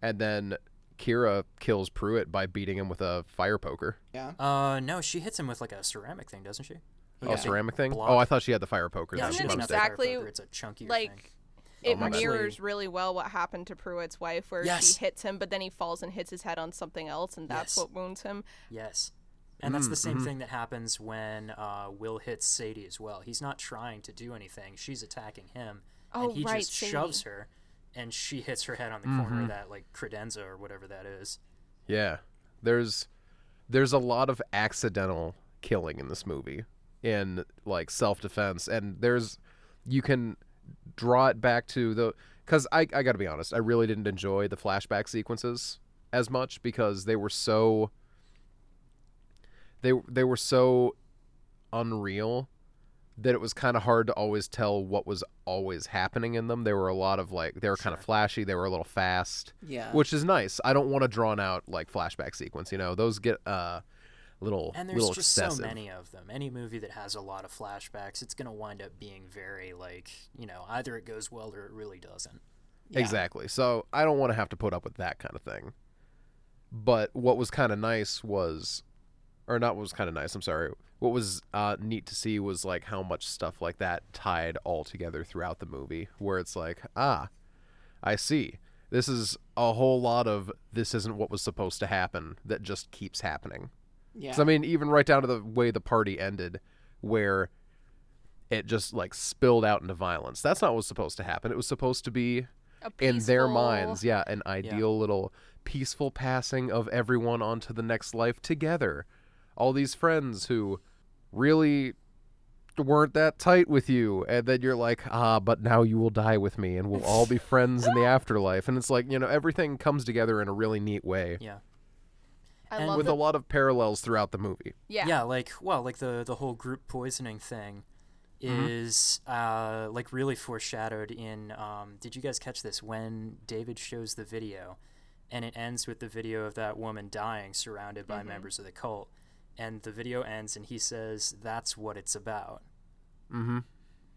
And then Kira kills Pruitt by beating him with a fire poker. Yeah. No, she hits him with like a ceramic thing, doesn't she? Oh, Yeah. ceramic thing? Block. Oh, I thought she had the fire poker. Yeah, That's Isn't my it mistake. exactly It's a chunkier like thing. it my bad. mirrors really well what happened to Pruitt's wife, where Yes. she hits him, but then he falls and hits his head on something else, and that's Yes. what wounds him. Yes. And that's the same thing that happens when Will hits Sadie as well. He's not trying to do anything. She's attacking him. Oh, and he right, just Sadie. shoves her, and she hits her head on the corner of that, like, credenza or whatever that is. Yeah. There's a lot of accidental killing in this movie in like self-defense, and you can draw it back to because I got to be honest, I really didn't enjoy the flashback sequences as much because they were so they were so unreal that it was kind of hard to always tell what was always happening in them. They were a lot of like they were kind of flashy, they were a little fast. Yeah. Which is nice. I don't want a drawn out like flashback sequence, those get little And there's just excessive. so many of them. Any movie that has a lot of flashbacks, it's going to wind up being very, like, either it goes well or it really doesn't. Yeah. Exactly. So I don't want to have to put up with that kind of thing. But what was kind of nice was, or not what was kind of nice, I'm sorry. What was neat to see was like how much stuff like that tied all together throughout the movie, where it's like, I see. This is a whole lot of this isn't what was supposed to happen that just keeps happening. Yeah. 'Cause, I mean, even right down to the way the party ended, where it just like spilled out into violence. That's not what was supposed to happen. It was supposed to be in their peaceful- minds, an ideal little peaceful passing of everyone onto the next life together. All these friends who really weren't that tight with you, and then you're like, but now you will die with me and we'll all be friends in the afterlife. And it's like, everything comes together in a really neat way Yeah. I And love with that. a lot of parallels throughout the movie. Yeah. like the whole group poisoning thing is like really foreshadowed in did you guys catch this when David shows the video and it ends with the video of that woman dying surrounded by members of the cult, and the video ends and he says that's what it's about. Mm-hmm.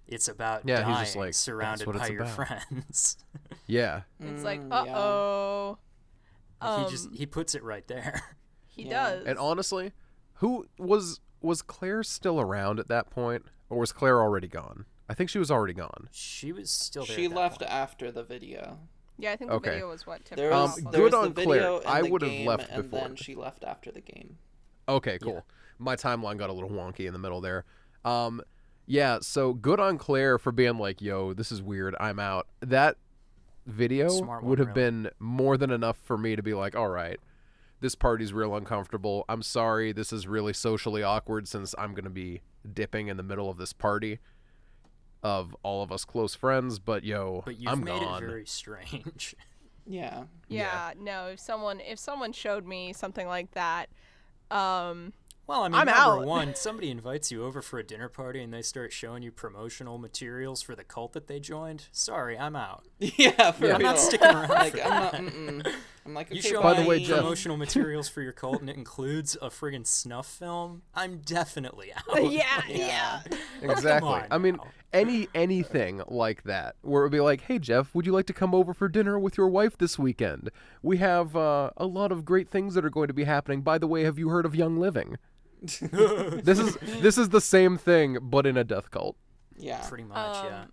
It's about Yeah, dying he's just like, "That's surrounded what by it's your about." friends. Yeah. It's like, yeah. uh-oh. He puts it right there. He Yeah. does. And honestly, who was Claire still around at that point, or was Claire already gone? I think she was already gone. She was still there. She at that left point. after the video. Yeah, I think the Okay. video was what tipped There her was, off. good there was on the video Claire. and I the would have game, left and before. then she left after the game. Okay, cool. Yeah. My timeline got a little wonky in the middle there. Yeah, so good on Claire for being like, yo, this is weird, I'm out. That video Smart one, would have really. been more than enough for me to be like, all right, this party's real uncomfortable. I'm sorry, this is really socially awkward since I'm going to be dipping in the middle of this party of all of us close friends, but yo, But you've I'm made gone. it very strange. Yeah. Yeah, no, if someone showed me something like that, Well, I mean, I'm number out. one, somebody invites you over for a dinner party and they start showing you promotional materials for the cult that they joined. Sorry, I'm out. Yeah, for Yeah. real. I'm not sticking around Like, for I'm not. that. I'm like, You okay, show By the me way, Jeff- promotional materials for your cult and it includes a friggin' snuff film. I'm definitely out. yeah, Yeah. Exactly. on I mean, now. anything like that, where it would be like, "Hey Jeff, would you like to come over for dinner with your wife this weekend? We have a lot of great things that are going to be happening. By the way, have you heard of Young Living? This is the same thing, but in a death cult. Yeah. Pretty much, yeah.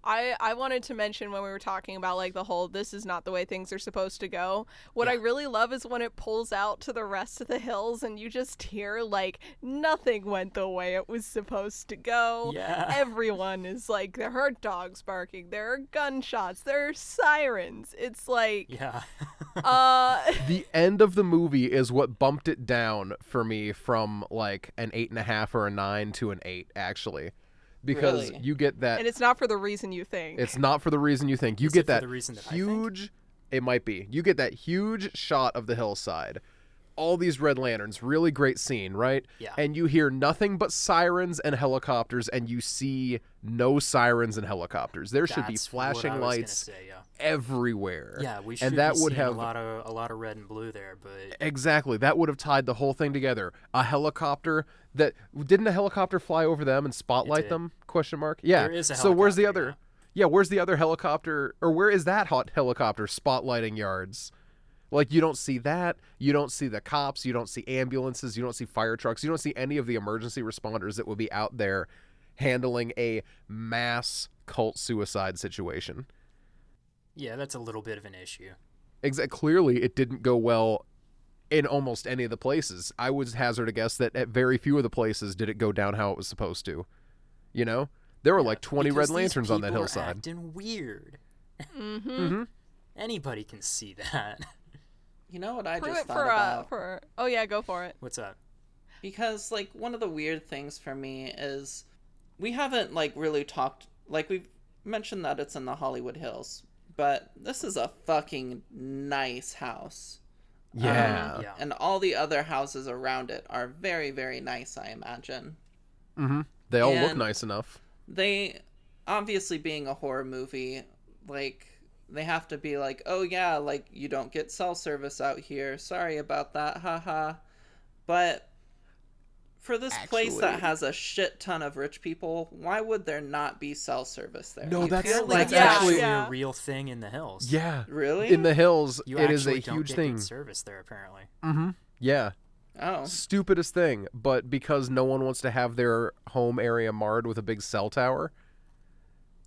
I wanted to mention when we were talking about like the whole this is not the way things are supposed to go. What I really love is when it pulls out to the rest of the hills and you just hear like nothing went the way it was supposed to go. Yeah. Everyone is like there are dogs barking, there are gunshots, there are sirens. It's like Yeah. The end of the movie is what bumped it down for me from like an 8.5 or a 9 to an 8, actually, because Really? you get that. and it's not for the reason you think. It's not for the reason you think. You Is get it for that the reason that I think? huge. It might be. You get that huge shot of the hillside. All these red lanterns, really great scene, right? Yeah. And you hear nothing but sirens and helicopters, and you see no sirens and helicopters. There should be That's flashing what I was gonna lights say, yeah. everywhere. Yeah, we should and that be would seeing have a lot of red and blue there, but exactly that would have tied the whole thing together. A helicopter that didn't a helicopter fly over them and spotlight did. them? Question mark. Yeah. There is a So where's the helicopter, other? Yeah, where's the other helicopter, or where is that hot helicopter spotlighting yards? Like, you don't see that. You don't see the cops. You don't see ambulances. You don't see fire trucks. You don't see any of the emergency responders that would be out there handling a mass cult suicide situation. yeah, that's a little bit of an issue. Clearly, it didn't go well in almost any of the places. I would hazard a guess that at very few of the places did it go down how it was supposed to. You know? There were like 20 Because red these lanterns on that people are hillside. acting weird. Mm-hmm. Anybody can see that. You know what I for, just for, thought about? for oh yeah, go for it. What's up? Because like one of the weird things for me is we haven't like really talked, like we've mentioned that it's in the Hollywood Hills, but this is a fucking nice house. Yeah. Yeah. And all the other houses around it are very, very nice, I imagine. Mm-hmm. They all look And- nice enough. They, obviously being a horror movie, like, they have to be like, oh yeah, like, you don't get cell service out here. Sorry about that, haha. But for this place that Actually- has a shit ton of rich people, why would there not be cell service there? No, You that's- feel that's like Yeah, actually yeah. a real thing in the hills. Yeah. Really? In the hills, You it is a actually don't huge get thing. good service there, apparently. Mm-hmm. Yeah. Oh. Stupidest thing, but because no one wants to have their home area marred with a big cell tower,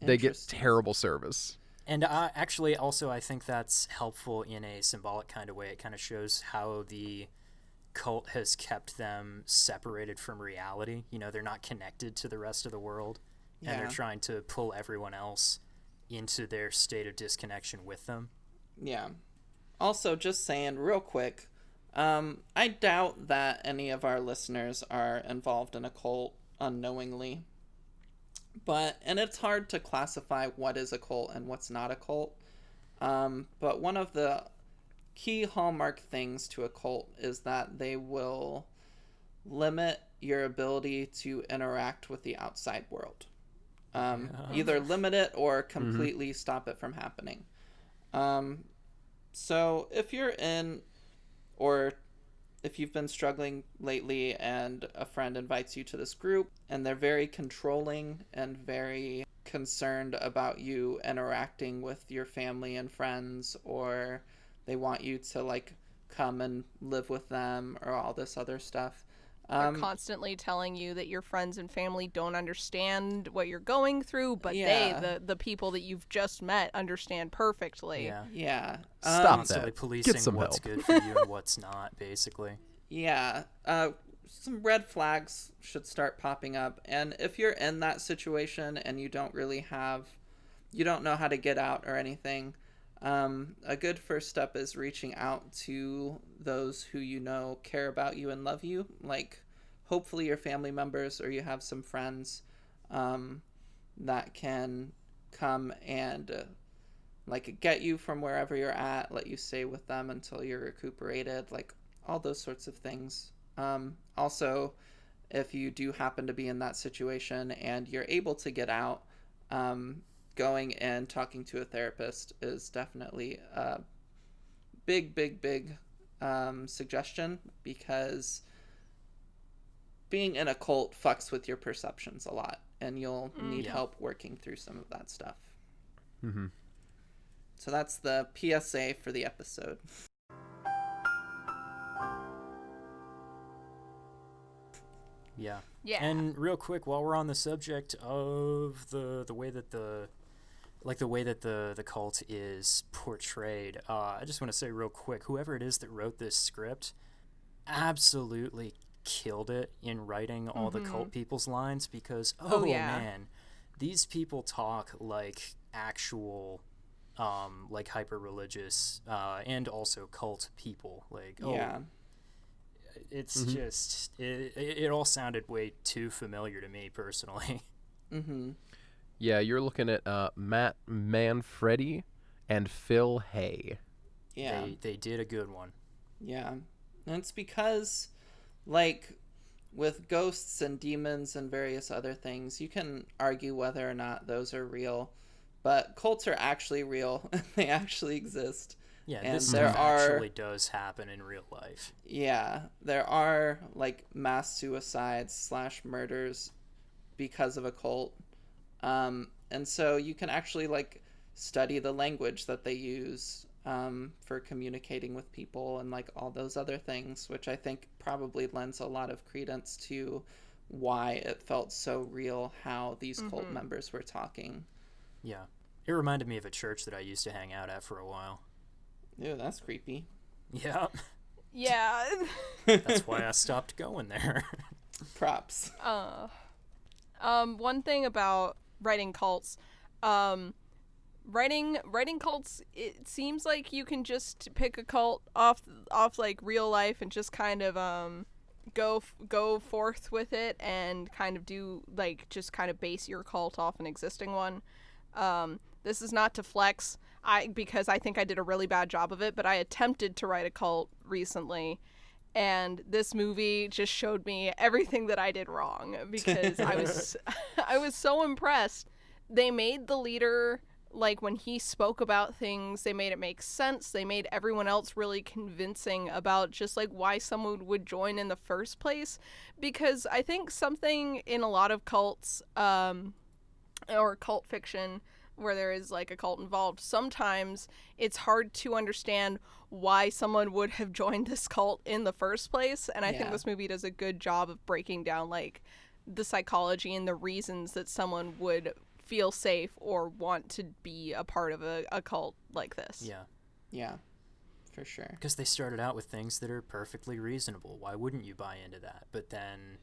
they get Interesting. terrible service. And actually, also, I think that's helpful in a symbolic kind of way. It kind of shows how the cult has kept them separated from reality. You know, they're not connected to the rest of the world, and they're Yeah. trying to pull everyone else into their state of disconnection with them. Yeah. Also, just saying real quick, I doubt that any of our listeners are involved in a cult unknowingly. And it's hard to classify what is a cult and what's not a cult. But one of the key hallmark things to a cult is that they will limit your ability to interact with the outside world. Either limit it or completely stop it from happening. So if you're in, or if you've been struggling lately and a friend invites you to this group and they're very controlling and very concerned about you interacting with your family and friends, or they want you to like come and live with them or all this other stuff. They're constantly telling you that your friends and family don't understand what you're going through, but Yeah. the people that you've just met understand perfectly. Yeah. Yeah. Stop Constantly that. policing Get some what's help. good for you and what's not, basically. Yeah. Some red flags should start popping up. And if you're in that situation and you don't know how to get out or anything, a good first step is reaching out to those who you know care about you and love you. Like, hopefully your family members, or you have some friends that can come and like get you from wherever you're at, let you stay with them until you're recuperated, like all those sorts of things. Also, if you do happen to be in that situation and you're able to get out, going and talking to a therapist is definitely a big suggestion, because being in a cult fucks with your perceptions a lot, and you'll need help working through some of that stuff. Mm-hmm. So that's the PSA for the episode. Yeah. Yeah. And real quick, while we're on the subject of the way that the cult is portrayed, I just want to say real quick, whoever it is that wrote this script absolutely killed it in writing all the cult people's lines, because man, these people talk like actual like hyper religious and also cult people. Like it's just it all sounded way too familiar to me personally. Yeah, you're looking at Matt Manfredi and Phil Hay. Yeah. They did a good one. Yeah. And it's because, like, with ghosts and demons and various other things, you can argue whether or not those are real, but cults are actually real. They actually exist. Yeah, and this there stuff actually does happen in real life. Yeah, there are, like, mass suicides / murders because of a cult. And so you can actually, like, study the language that they use for communicating with people and, like, all those other things, which I think probably lends a lot of credence to why it felt so real how these cult members were talking. Yeah. It reminded me of a church that I used to hang out at for a while. Ew, that's creepy. Yeah. Yeah. That's why I stopped going there. Props. One thing about writing cults, writing cults, it seems like you can just pick a cult off like real life and just kind of go forth with it and kind of do like just kind of base your cult off an existing one. This is not to flex, because I think I did a really bad job of it, but I attempted to write a cult recently, and this movie just showed me everything that I did wrong, because I was so impressed. They made the leader, like, when he spoke about things, they made it make sense. They made everyone else really convincing about just, like, why someone would join in the first place. Because I think something in a lot of cults, or cult fiction, where there is, like, a cult involved, sometimes it's hard to understand why someone would have joined this cult in the first place. And I think this movie does a good job of breaking down, like, the psychology and the reasons that someone would feel safe or want to be a part of a cult like this. Yeah. Yeah, for sure. Because they started out with things that are perfectly reasonable. Why wouldn't you buy into that? But then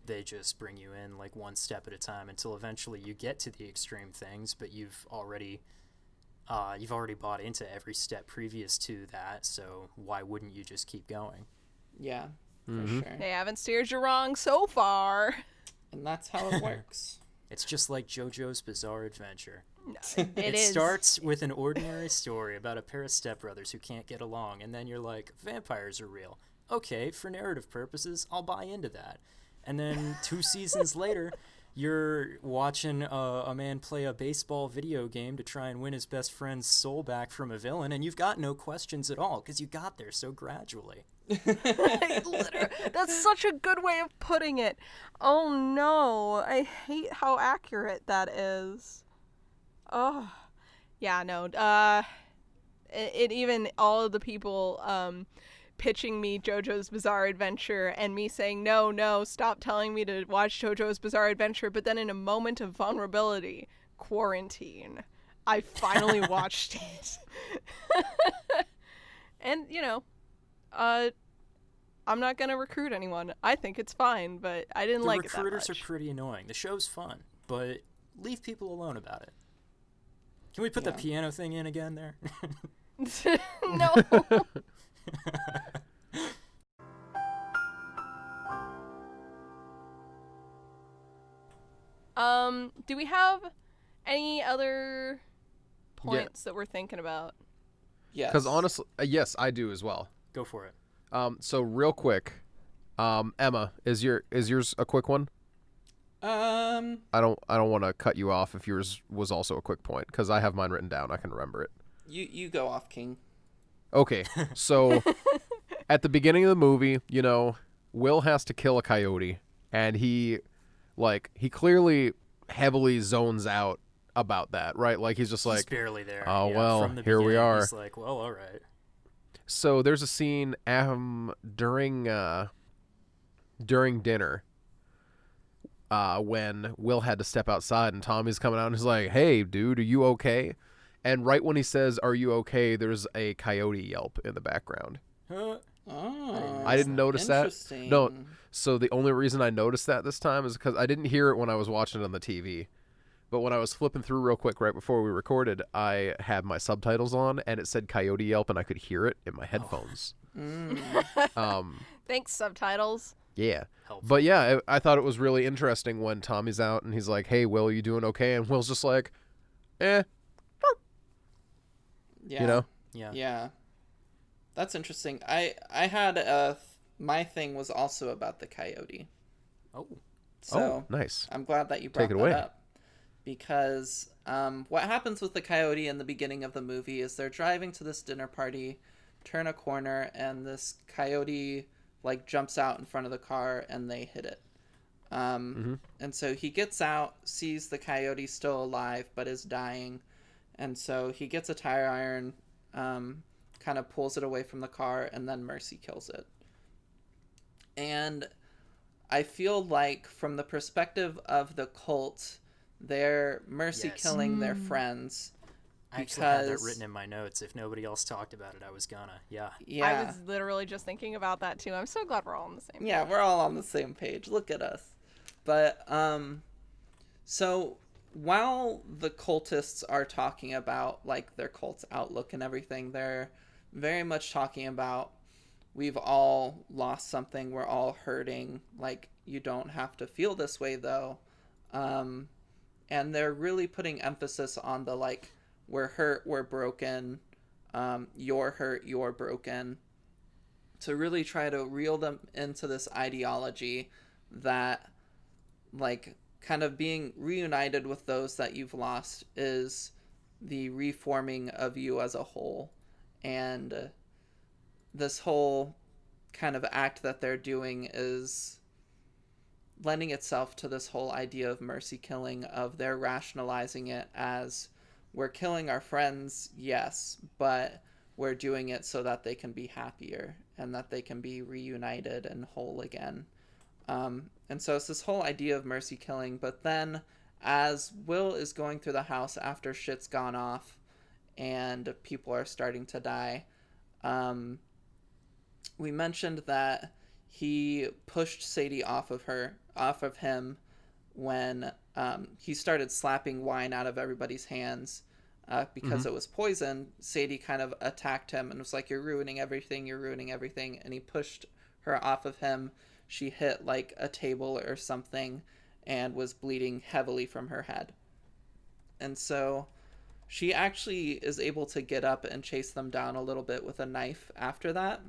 they just bring you in, like, one step at a time until eventually you get to the extreme things, but you've already you've already bought into every step previous to that, so why wouldn't you just keep going? Yeah, for Mm-hmm. sure. They haven't steered you wrong so far. And that's how it works. It's just like JoJo's Bizarre Adventure. It is. Starts with an ordinary story about a pair of stepbrothers who can't get along, and then you're like, vampires are real. Okay, for narrative purposes, I'll buy into that. And then 2 seasons later, you're watching a man play a baseball video game to try and win his best friend's soul back from a villain, and you've got no questions at all, because you got there so gradually. That's such a good way of putting it. Oh no, I hate how accurate that is. Oh, yeah, no. It even all of the people pitching me JoJo's Bizarre Adventure and me saying no, stop telling me to watch JoJo's Bizarre Adventure. But then in a moment of vulnerability, quarantine, I finally watched it. And I'm not gonna recruit anyone. I think it's fine, but I didn't like it that recruiters much. are pretty annoying. The show's fun, but leave people alone about it. Can we put the piano thing in again there? No. Do we have any other points that we're thinking about? Yes. Because honestly, yes, I do as well. Go for it. So real quick, Emma, is yours a quick one? I don't want to cut you off if yours was also a quick point, because I have mine written down. I can remember it. You go off, King. Okay, so at the beginning of the movie, Will has to kill a coyote, and he clearly heavily zones out about that, right? Like he's just He's like, barely there. oh, Yeah, well, from the here we beginning, are. He's like, well, all right. So there's a scene during dinner when Will had to step outside and Tommy's coming out and he's like, hey, dude, are you okay? And right when he says, are you okay, there's a coyote yelp in the background. Huh? Oh, I didn't notice that. interesting. No, so the only reason I noticed that this time is because I didn't hear it when I was watching it on the TV. But when I was flipping through real quick right before we recorded, I had my subtitles on and it said coyote yelp and I could hear it in my headphones. Thanks, subtitles. Yeah. Helpful. But yeah, I thought it was really interesting when Tommy's out and he's like, hey, Will, you doing okay? And Will's just like, Yeah. Yeah. Yeah. That's interesting. I had my thing was also about the coyote. Oh. So oh, nice. I'm glad that you brought Take it that away. up. Because what happens with the coyote in the beginning of the movie is they're driving to this dinner party, turn a corner, and this coyote jumps out in front of the car and they hit it. And so he gets out, sees the coyote still alive but is dying, and so he gets a tire iron, kind of pulls it away from the car, and then Mercy kills it. And I feel like from the perspective of the cult, they're Mercy Yes. killing their friends. I actually had that Because- written in my notes. If nobody else talked about it, I was gonna. Yeah. Yeah. I was literally just thinking about that too. I'm so glad we're all on the same. Yeah, we're all on the same page. Look at us. But so while the cultists are talking about their cult's outlook and everything, they're very much talking about we've all lost something, we're all hurting, you don't have to feel this way though. And they're really putting emphasis on the we're hurt, we're broken, you're hurt, you're broken, to really try to reel them into this ideology that kind of being reunited with those that you've lost is the reforming of you as a whole. And this whole kind of act that they're doing is lending itself to this whole idea of mercy killing, of they're rationalizing it as we're killing our friends, yes, but we're doing it so that they can be happier and that they can be reunited and whole again. And so it's this whole idea of mercy killing, but then as Will is going through the house after shit's gone off and people are starting to die, we mentioned that he pushed Sadie off of him when he started slapping wine out of everybody's hands. because it was poison, Sadie kind of attacked him and was like, you're ruining everything, and he pushed her off of him. She hit like a table or something and was bleeding heavily from her head. And so she actually is able to get up and chase them down a little bit with a knife after that.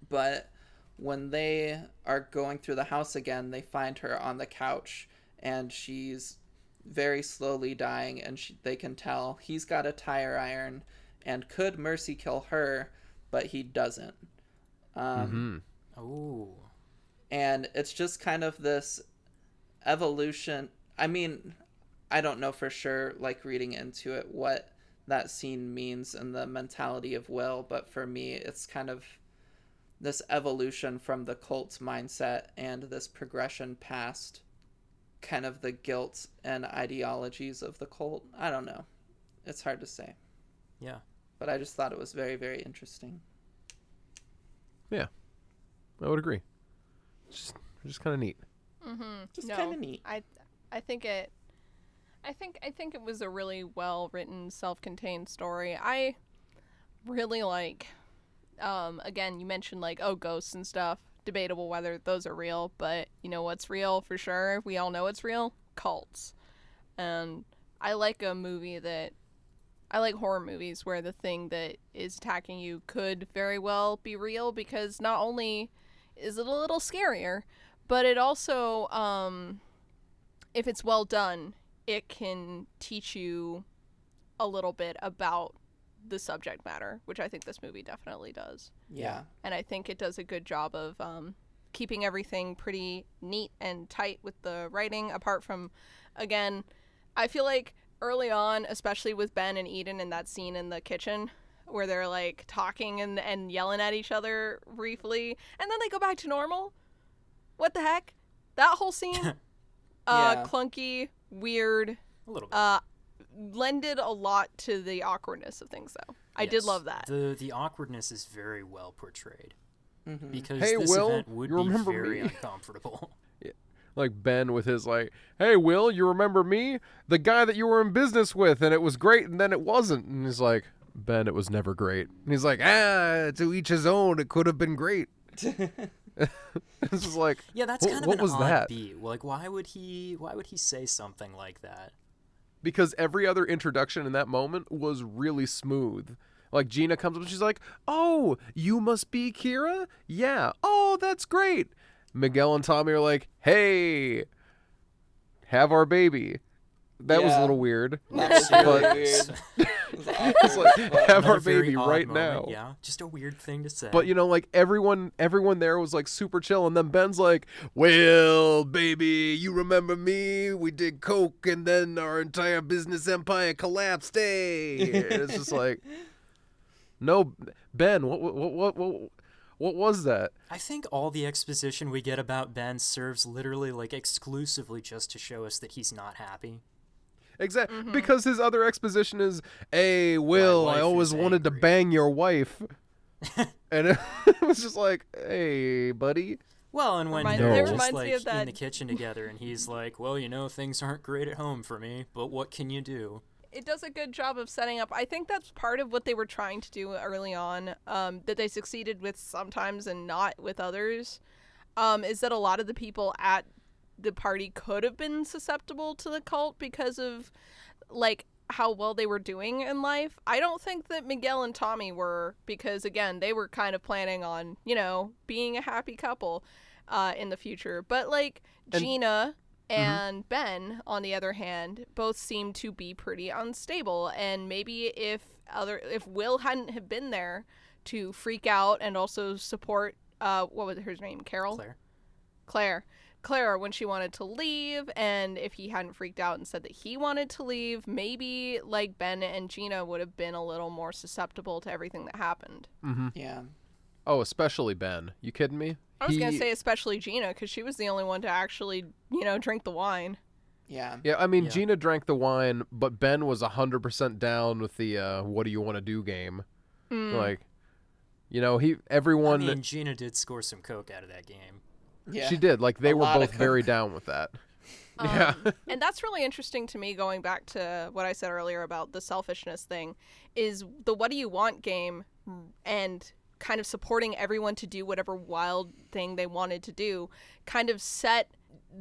But when they are going through the house again, they find her on the couch, and she's very slowly dying, and they can tell he's got a tire iron and could mercy kill her, but he doesn't. Oh. And it's just kind of this evolution. I mean, I don't know for sure, like reading into it, what that scene means and the mentality of Will, but for me, it's kind of this evolution from the cult's mindset and this progression past kind of the guilt and ideologies of the cult. I don't know. It's hard to say. Yeah. But I just thought it was very, very interesting. Yeah, I would agree. Just kind of neat. Just kind of neat. I think it was a really well written, self-contained story. I really like. Again, you mentioned like, oh, ghosts and stuff. Debatable whether those are real, but you know what's real for sure? We all know it's real. Cults. And I like I like horror movies where the thing that is attacking you could very well be real, because not only is it a little scarier, but it also, if it's well done, it can teach you a little bit about the subject matter, which I think this movie definitely does. Yeah. And I think it does a good job of keeping everything pretty neat and tight with the writing, apart from, again, I feel like early on, especially with Ben and Eden in that scene in the kitchen where they're like talking and yelling at each other briefly, and then they go back to normal. What the heck? That whole scene, Yeah. clunky, weird, A little bit. lended a lot to the awkwardness of things, though. I did Yes. love that. The awkwardness is very well portrayed. Because Hey, this Will, event would you be remember very me? uncomfortable. Like Ben with his like, hey, Will, you remember me? The guy that you were in business with, and it was great, and then it wasn't. And he's like, Ben, it was never great. And he's like, to each his own. It could have been great. It's just like, Yeah, that's kind of what an was odd that? beat. Like, why would he say something like that? Because every other introduction in that moment was really smooth. Like Gina comes up and she's like, oh, you must be Kira? Yeah. Oh, that's great. Miguel and Tommy are like, hey, have our baby. That was a Yeah. little weird. That was really But- weird. It was It's awkward, like, but- have our Another very baby odd right moment, now. Yeah, just a weird thing to say. But you know, like everyone there was like super chill, and then Ben's like, well, baby, you remember me? We did coke, and then our entire business empire collapsed. Hey, it's just like, no, Ben, what was that? I think all the exposition we get about Ben serves literally like exclusively just to show us that he's not happy. Exactly, because his other exposition is, hey, Will, wife I always is wanted to angry." bang your wife. And it was just like, hey, buddy. Well, and when Remind- that they're just reminds me like of that- in the kitchen together, and he's like, "Well, you know, things aren't great at home for me, but what can you do?" It does a good job of setting up. I think that's part of what they were trying to do early on, that they succeeded with sometimes and not with others, is that a lot of the people at the party could have been susceptible to the cult because of like how well they were doing in life. I don't think that Miguel and Tommy were, because again, they were kind of planning on, you know, being a happy couple in the future. But like And- Gina and Ben, on the other hand, both seem to be pretty unstable, and maybe if Will hadn't have been there to freak out and also support what was her name, Claire when she wanted to leave, and if he hadn't freaked out and said that he wanted to leave, maybe like Ben and Gina would have been a little more susceptible to everything that happened. Yeah. Oh, especially Ben. You kidding me? I was gonna say especially Gina, because she was the only one to actually, you know, drink the wine. Yeah. Yeah, I mean, Yeah. Gina drank the wine, but Ben was 100% down with the what do you want to do game. Like, you know, everyone, I mean, Gina did score some coke out of that game. Yeah. she did. Like, they A were lot of both very coke. down with that. Yeah. And that's really interesting to me, going back to what I said earlier about the selfishness thing, is the what do you want game and kind of supporting everyone to do whatever wild thing they wanted to do kind of set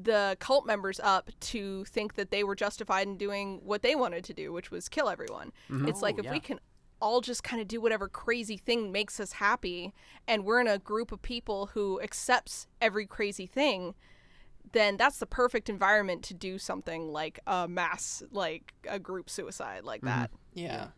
the cult members up to think that they were justified in doing what they wanted to do, which was kill everyone. It's like, if we can all just kind of do whatever crazy thing makes us happy, and we're in a group of people who accepts every crazy thing, then that's the perfect environment to do something like a mass, like a group suicide like that. Yeah.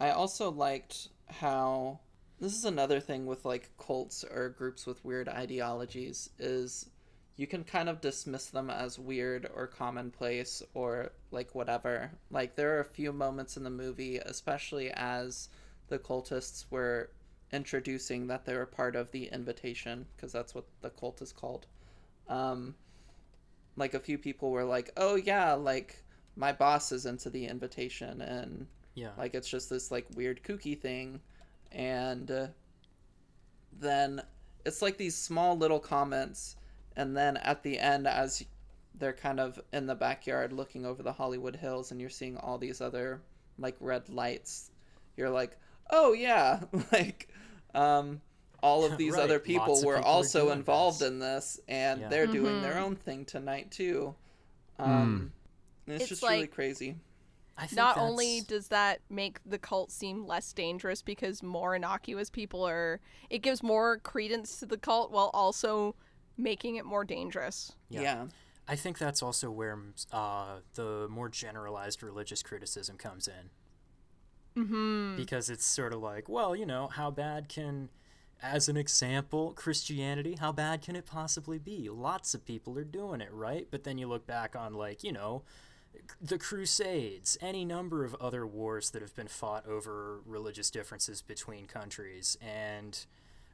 I also liked how this is another thing with like cults or groups with weird ideologies, is you can kind of dismiss them as weird or commonplace or like whatever. Like there are a few moments in the movie, especially as the cultists were introducing that they were part of the Invitation, because that's what the cult is called. Like a few people were like, oh yeah, like my boss is into the Invitation, and like it's just this like weird kooky thing. And then it's like these small little comments, and then at the end, as they're kind of in the backyard looking over the Hollywood Hills and you're seeing all these other like red lights, you're like, oh yeah, like all of these Right. other people Lots of were people are also doing involved this. in this, and they're doing their own thing tonight too. And it's It's just really like- crazy. I think Not that's... only does that make the cult seem less dangerous because more innocuous people are, it gives more credence to the cult while also making it more dangerous. Yeah. I think that's also where the more generalized religious criticism comes in. Because it's sort of like, well, you know, how bad can, as an example, Christianity, how bad can it possibly be? Lots of people are doing it, right? But then you look back on, like, you know, the Crusades, any number of other wars that have been fought over religious differences between countries, and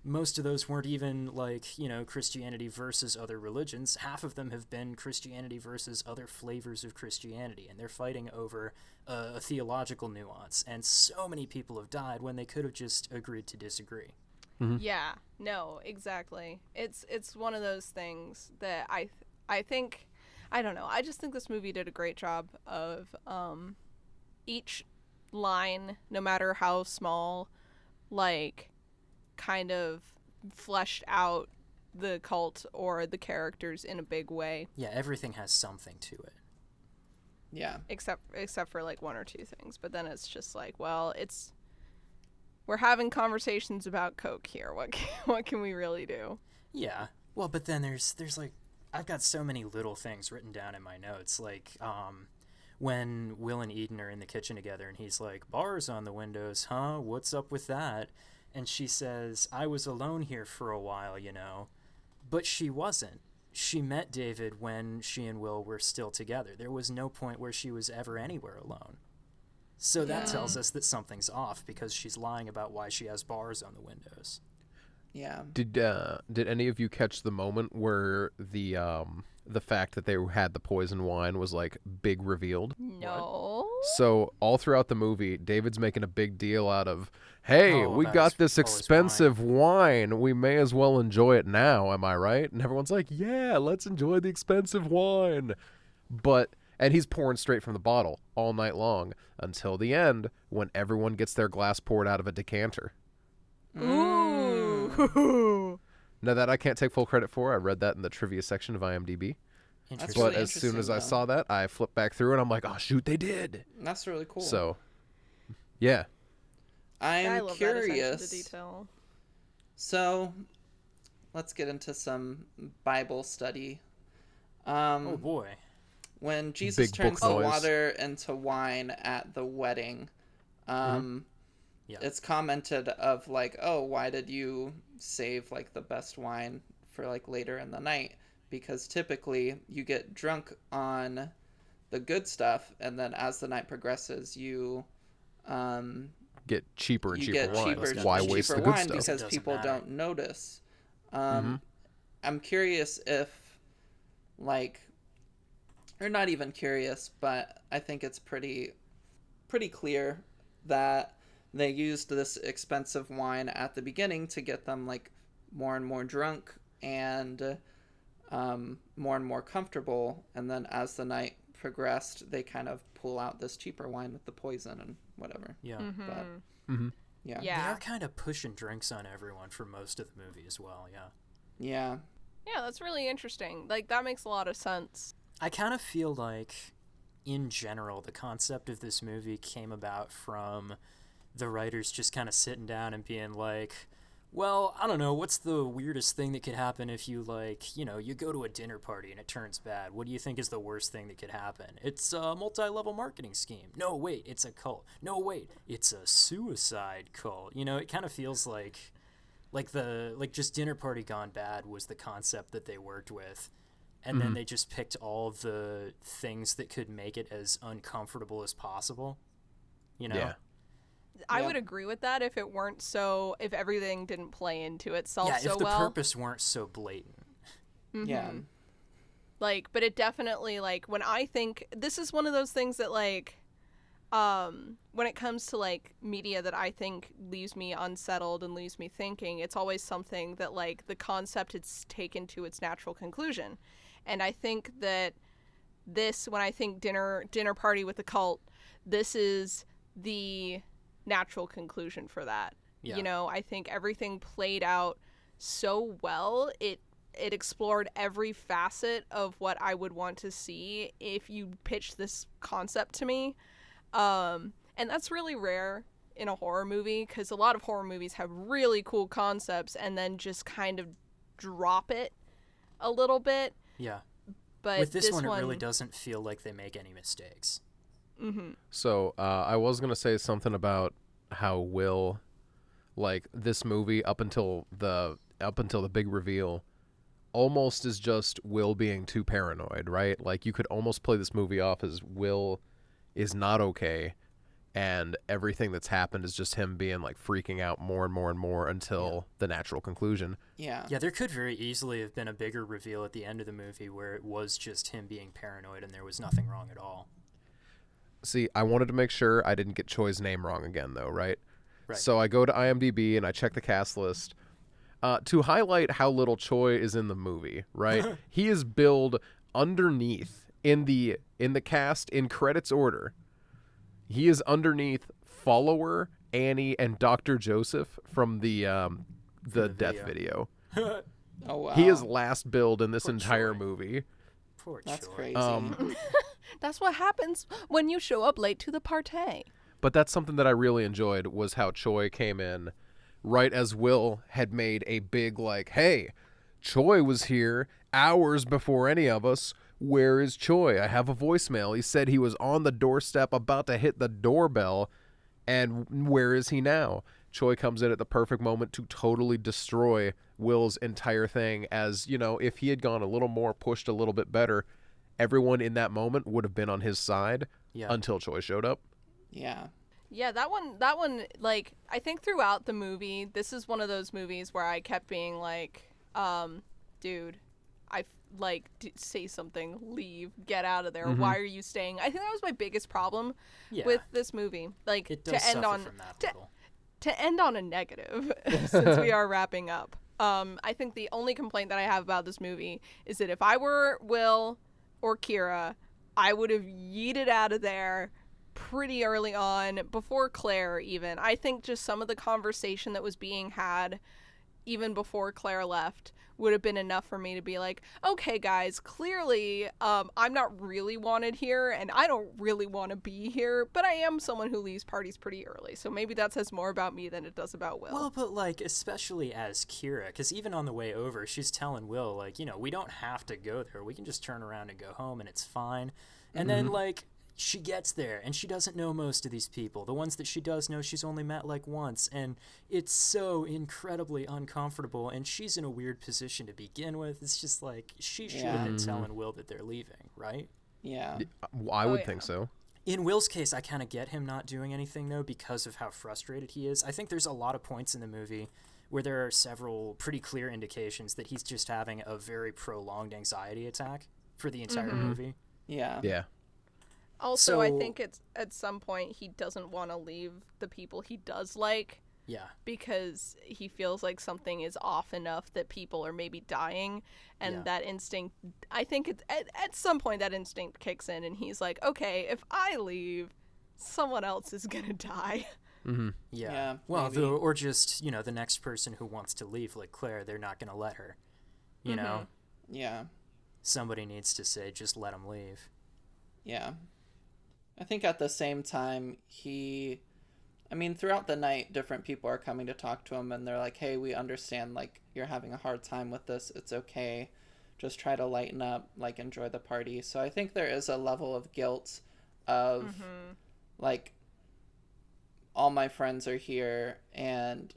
most of those weren't even like, you know, Christianity versus other religions. Half of them have been Christianity versus other flavors of Christianity, and they're fighting over a theological nuance, and so many people have died when they could have just agreed to disagree. Yeah, no, exactly. It's one of those things that I think, I don't know, I just think this movie did a great job of each line, no matter how small, like kind of fleshed out the cult or the characters in a big way, Yeah, everything has something to it. Yeah. except for like one or two things. But then it's just like, well, we're having conversations about Coke here. What can we really do? Yeah. Well, but then there's like, I've got so many little things written down in my notes, like when Will and Eden are in the kitchen together and he's like, bars on the windows, huh? What's up with that? And she says, I was alone here for a while, you know. But she wasn't. She met David when she and Will were still together. There was no point where she was ever anywhere alone. So that tells us that something's off, because she's lying about why she has bars on the windows. Yeah. Did any of you catch the moment where the fact that they had the poison wine was like big revealed? No. So all throughout the movie, David's making a big deal out of, hey, Oh, we about got his- this oh, his expensive wine. We may as well enjoy it now. Am I right? And everyone's like, yeah, let's enjoy the expensive wine. And he's pouring straight from the bottle all night long until the end, when everyone gets their glass poured out of a decanter. Ooh. Now that I can't take full credit for, I read that in the trivia section of IMDb. That's Interesting. But really as soon as I interesting, saw that, I flipped back through and I'm like, oh shoot, they did. That's really cool. So, yeah. I I'm love that attention to curious. detail. So, let's get into some Bible study. Oh boy. When Jesus Big turns book the noise. water into wine at the wedding, Yeah. it's commented of like, oh, why did you save like the best wine for like later in the night? Because typically you get drunk on the good stuff, and then as the night progresses, you Get cheaper and you cheaper get wine. cheaper, Why cheaper waste the good wine stuff? because Doesn't people matter. don't notice. I'm curious if, like, or not even curious, but I think it's pretty clear that they used this expensive wine at the beginning to get them like more and more drunk, and more and more comfortable, and then as the night progressed, they kind of pull out this cheaper wine with the poison and whatever. Yeah. But yeah. They Yeah. are kind of pushing drinks on everyone for most of the movie as well, yeah. Yeah. Yeah, that's really interesting. Like, that makes a lot of sense. I kind of feel like, in general, the concept of this movie came about from the writers just kind of sitting down and being like, well, I don't know, what's the weirdest thing that could happen if you, like, you know, you go to a dinner party and it turns bad? What do you think is the worst thing that could happen? It's a multi-level marketing scheme. No, wait, it's a cult. No, wait, it's a suicide cult. You know, it kind of feels like just dinner party gone bad was the concept that they worked with. And then they just picked all of the things that could make it as uncomfortable as possible. You know? Yeah. I Yeah. would agree with that if it weren't so, if everything didn't play into itself Yeah, so if the well. purpose weren't so blatant. Yeah. Like, but it definitely, like, when I think, this is one of those things that, like, when it comes to, like, media that I think leaves me unsettled and leaves me thinking, it's always something that, like, the concept is taken to its natural conclusion. And I think that this, when I think dinner party with the cult, this is the natural conclusion for that. Yeah. You know, I think everything played out so well. It explored every facet of what I would want to see if you pitched this concept to me. And that's really rare in a horror movie, because a lot of horror movies have really cool concepts and then just kind of drop it a little bit. Yeah. But With this one, it really doesn't feel like they make any mistakes. So I was gonna say something about how Will, like, this movie up until the big reveal, almost is just Will being too paranoid, right? Like, you could almost play this movie off as Will is not okay, and everything that's happened is just him being, like, freaking out more and more and more until the natural conclusion. Yeah. Yeah, there could very easily have been a bigger reveal at the end of the movie where it was just him being paranoid and there was nothing wrong at all. See, I wanted to make sure I didn't get Choi's name wrong again, though, right? Right. So I go to IMDb and I check the cast list to highlight how little Choi is in the movie, right? He is billed underneath in the cast in credits order. He is underneath Follower, Annie, and Dr. Joseph from the death video. Oh wow. He is last billed in this Poor entire Choi. movie. Poor That's Choi. crazy. That's what happens when you show up late to the party. But that's something that I really enjoyed, was how Choi came in right as Will had made a big, like, hey, Choi was here hours before any of us. Where is Choi? I have a voicemail. He said he was on the doorstep about to hit the doorbell. And where is he now? Choi comes in at the perfect moment to totally destroy Will's entire thing. As, you know, if he had gone a little more, pushed a little bit better, everyone in that moment would have been on his side until Choi showed up. Yeah. Yeah, that one, like, I think throughout the movie, this is one of those movies where I kept being like, dude, say something, leave, get out of there. Why are you staying? I think that was my biggest problem with this movie. Like, It does to end suffer on from that little. to end on a negative, since we are wrapping up. I think the only complaint that I have about this movie is that if I were Will or Kira, I would have yeeted out of there pretty early on, before Claire even. I think just some of the conversation that was being had even before Claire left would have been enough for me to be like, okay guys, clearly I'm not really wanted here and I don't really want to be here, but I am someone who leaves parties pretty early, so maybe that says more about me than it does about Will. Well, but, like, especially as Kira, because even on the way over, she's telling Will, like, you know, we don't have to go there. We can just turn around and go home and it's fine. And then, like, she gets there and she doesn't know most of these people. The ones that she does know, she's only met like once, and it's so incredibly uncomfortable, and she's in a weird position to begin with. It's just like, she should have been telling Will that they're leaving, right? Yeah. I would think so. In Will's case, I kind of get him not doing anything, though, because of how frustrated he is. I think there's a lot of points in the movie where there are several pretty clear indications that he's just having a very prolonged anxiety attack for the entire movie. Yeah. Yeah. Also, I So- think it's at some point he doesn't want to leave the people he does like Yeah. because he feels like something is off enough that people are maybe dying, and Yeah. that instinct, I think it's, at some point that instinct kicks in and he's like, okay, if I leave, someone else is gonna die. Mm-hmm. Yeah. Yeah, Well, maybe. or just, the next person who wants to leave, like Claire, they're not going to let her. You know? Yeah. Somebody needs to say, just let him leave. Yeah. I think at the same time, throughout the night, different people are coming to talk to him, and they're like, hey, we understand, like, you're having a hard time with this. It's okay. Just try to lighten up, like, enjoy the party. So I think there is a level of guilt of, like, all my friends are here, and,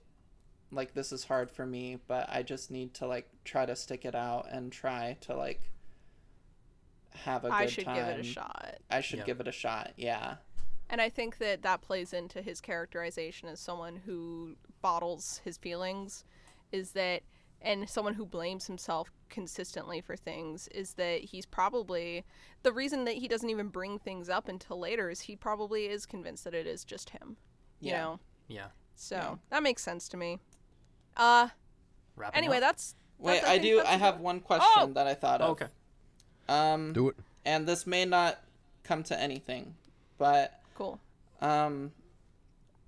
like, this is hard for me, but I just need to, like, try to stick it out and try to, like, have a good time. I should give it a shot. I should Yep. give it a shot, yeah. And I think that plays into his characterization as someone who bottles his feelings, and someone who blames himself consistently for things, is that he's probably, the reason that he doesn't even bring things up until later is he probably is convinced that it is just him. You Yeah. know? Yeah. So that makes sense to me. Wrapping Anyway, up? that's Wait, I think that's I have about- one question Oh! that I thought of. Okay. Do it. And this may not come to anything, but cool.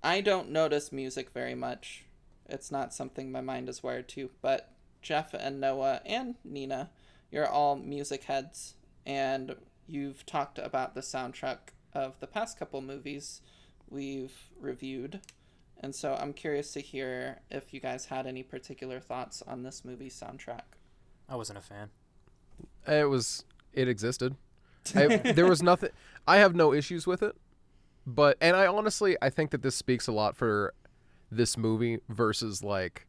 I don't notice music very much. It's not something my mind is wired to, but Jeff and Noah and Nina, you're all music heads, and you've talked about the soundtrack of the past couple movies we've reviewed. And so I'm curious to hear if you guys had any particular thoughts on this movie's soundtrack. I wasn't a fan. It existed. There was nothing. I have no issues with it, and I think that this speaks a lot for this movie versus like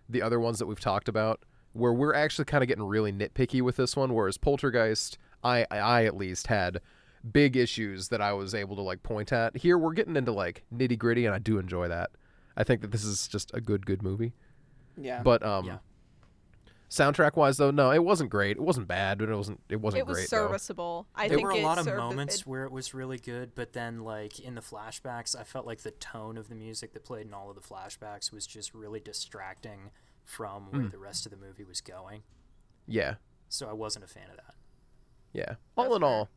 the other ones that we've talked about, where we're actually kind of getting really nitpicky with this one. Whereas Poltergeist, I at least had big issues that I was able to like point at. Here we're getting into like nitty gritty, and I do enjoy that. I think that this is just a good movie. Yeah. But Yeah. soundtrack wise though, no, it wasn't great. It wasn't bad, but it wasn't It was great though. serviceable. I There think were a it lot of served moments where it was really good, but then, like, in the flashbacks, I felt like the tone of the music that played in all of the flashbacks was just really distracting from where the rest of the movie was going. Yeah. So I wasn't a fan of that. Yeah. That's All in fair. all,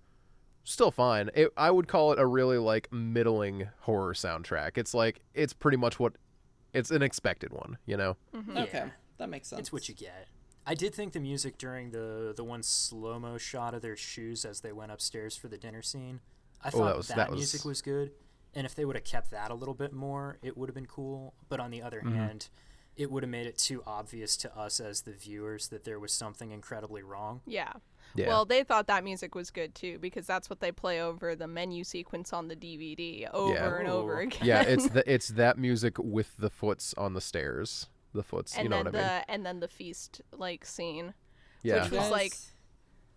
still fine. I would call it a really like middling horror soundtrack. It's pretty much it's an expected one, you know? Okay, Yeah. that makes sense. It's what you get. I did think the music during the one slow-mo shot of their shoes as they went upstairs for the dinner scene, I thought that music was good. And if they would have kept that a little bit more, it would have been cool. But on the other hand, it would have made it too obvious to us as the viewers that there was something incredibly wrong. Yeah. Yeah. Well, they thought that music was good too because that's what they play over the menu sequence on the DVD over and over Ooh. again. Yeah, it's that music with the foots on the stairs. The foots, and you know then what I mean? and then the feast like scene. Yeah. which was like-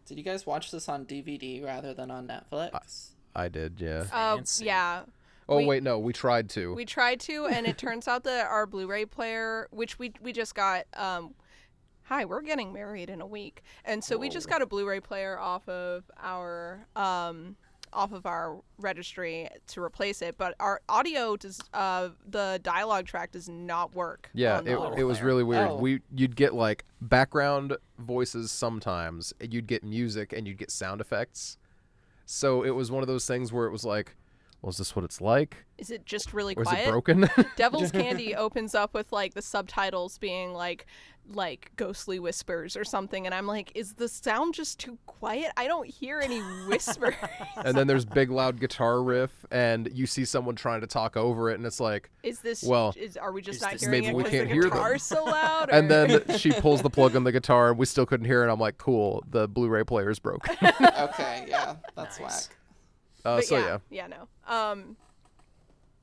Did you guys watch this on DVD rather than on Netflix? I did, yeah. Fancy. Yeah. Oh we- wait, no, we tried to. We tried to, and it turns out that our Blu-ray player, which we just got, hi, we're getting married in a week, and so we just got a Blu-ray player off of our registry to replace it, but our audio does, the dialogue track does not work. Yeah, on the it was player. really weird. Oh. You'd get like background voices sometimes, you'd get music, and you'd get sound effects. So it was one of those things where it was like, well, is this what it's like? Is it just really Or is quiet? it broken? Devil's Candy opens up with like the subtitles being like ghostly whispers or something, and I'm like, is the sound just too quiet? I don't hear any whispers. And then there's big loud guitar riff, and you see someone trying to talk over it, and it's like, Is this? Well, are we just is not this- hearing maybe it we because can't the hear them. guitar's so loud? and or- then she pulls the plug on the guitar, and we still couldn't hear it. I'm like, cool, the Blu-ray player's broken. Okay, yeah, that's Nice. whack. But So yeah, no.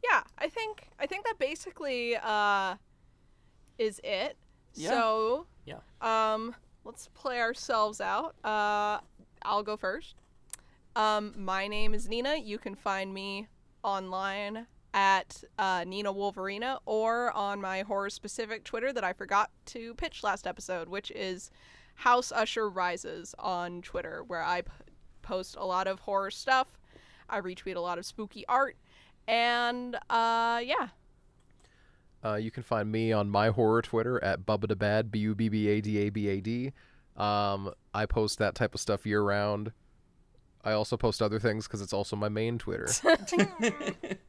Yeah, I think that basically is it. Yeah. So Yeah. let's play ourselves out. I'll go first. My name is Nina. You can find me online at Nina Wolverina or on my horror specific Twitter that I forgot to pitch last episode, which is House Usher Rises on Twitter, where I post a lot of horror stuff. I retweet a lot of spooky art, and yeah. You can find me on my horror Twitter at Bubbadabad, Bubbadabad. I post that type of stuff year round. I also post other things because it's also my main Twitter.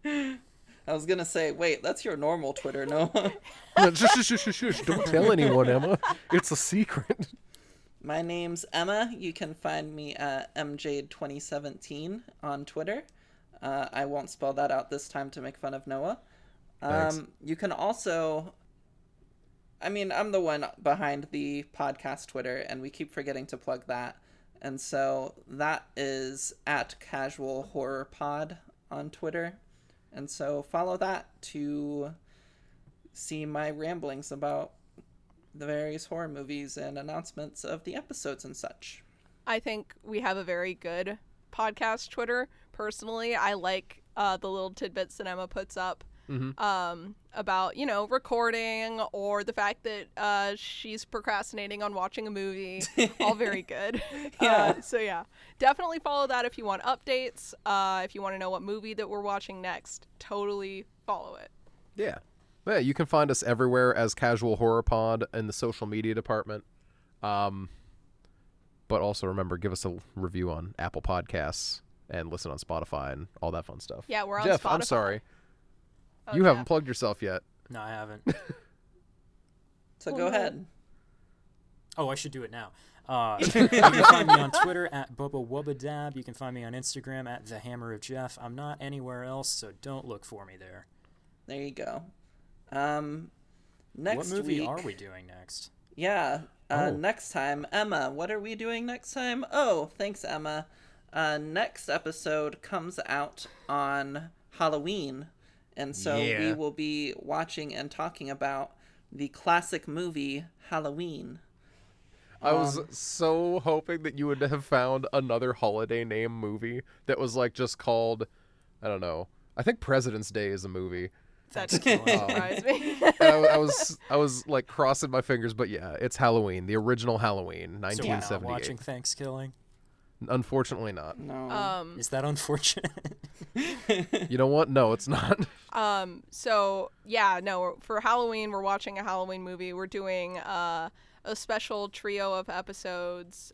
I was gonna say, wait, that's your normal Twitter, no? Shush, don't tell anyone, Emma. It's a secret. My name's Emma. You can find me at MJade2017 on Twitter. I won't spell that out this time to make fun of Noah. Thanks. You can also... I'm the one behind the podcast Twitter, and we keep forgetting to plug that. And so that is at Casual Horror Pod on Twitter. And so follow that to see my ramblings about the various horror movies and announcements of the episodes and such. I think we have a very good podcast Twitter. Personally, I like the little tidbits that Emma puts up about, recording, or the fact that she's procrastinating on watching a movie. All very good. Yeah. So yeah, definitely follow that if you want updates. If you want to know what movie that we're watching next, totally follow it. Yeah. Yeah, you can find us everywhere as Casual Horror Pod in the social media department. But also remember, give us a review on Apple Podcasts and listen on Spotify and all that fun stuff. Yeah, we're on Jeff, Spotify. I'm sorry. Oh, You Jeff. haven't plugged yourself yet. No, I haven't. So go ahead. Oh, I should do it now. You can find me on Twitter at Bubba Wubbadab. You can find me on Instagram at The Hammer of Jeff. I'm not anywhere else, so don't look for me there. There you go. Next What movie week, are we doing next? Yeah. Oh. Next time, Emma, what are we doing next time? Oh, thanks, Emma. Next episode comes out on Halloween, and so we Yeah. will be watching and talking about the classic movie Halloween. I was so hoping that you would have found another holiday name movie that was like just called, I don't know. I think President's Day is a movie. That didn't surprise me. And I was like crossing my fingers, but yeah, it's Halloween, the original Halloween, So we're not 1978. watching Thanksgiving? Unfortunately not. No. Is that unfortunate? You know what? No, it's not. So yeah, no, for Halloween, we're watching a Halloween movie. We're doing a special trio of episodes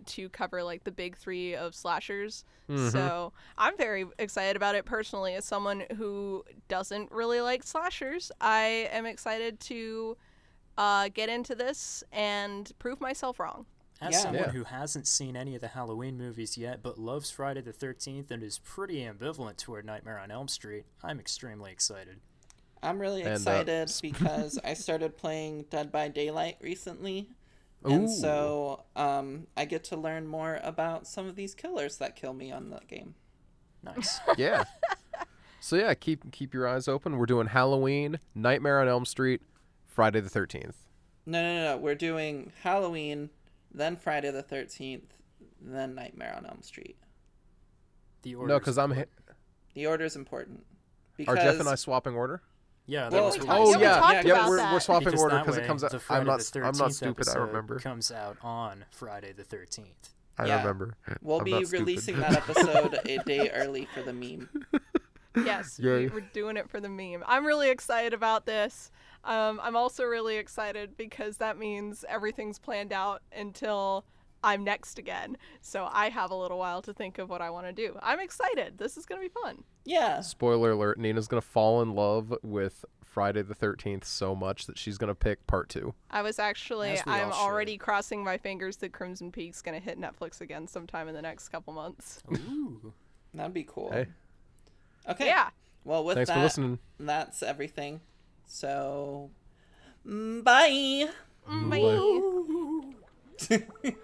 to cover like the big three of slashers. So I'm very excited about it personally. As someone who doesn't really like slashers, I am excited to get into this and prove myself wrong. As Yeah. someone Yeah. who hasn't seen any of the Halloween movies yet, but loves Friday the 13th and is pretty ambivalent toward Nightmare on Elm Street, I'm extremely excited. I'm really And, excited because I started playing Dead by Daylight recently. And Ooh. so I get to learn more about some of these killers that kill me on the game. Nice. Yeah. So yeah, keep your eyes open. We're doing Halloween, Nightmare on Elm Street, Friday the 13th. No. We're doing Halloween, then Friday the 13th, then Nightmare on Elm Street. The No, order's because I'm. important. The order is important. Are Because Jeff and I swapping order? Yeah, that Well, was we what talked- we yeah, said. we talked yeah. about We're that. swapping Because order that because it way, comes out. the I'm Friday not. the I'm not 13th stupid. I episode remember. comes out on Friday the 13th. I Yeah. remember. we'll I'm be not stupid. releasing that episode a day early for the meme. Yes, Yay. we're doing it for the meme. I'm really excited about this. I'm also really excited because that means everything's planned out until I'm next again. So I have a little while to think of what I want to do. I'm excited. This is going to be fun. Yeah. Spoiler alert: Nina's gonna fall in love with Friday the 13th so much that she's gonna pick part 2. I was actually, As we I'm all should. already crossing my fingers that Crimson Peak's going to hit Netflix again sometime in the next couple months. Ooh. That'd be cool. Hey. Okay. Yeah. Well, with Thanks that, for listening. that's everything. So, bye. Bye. Bye.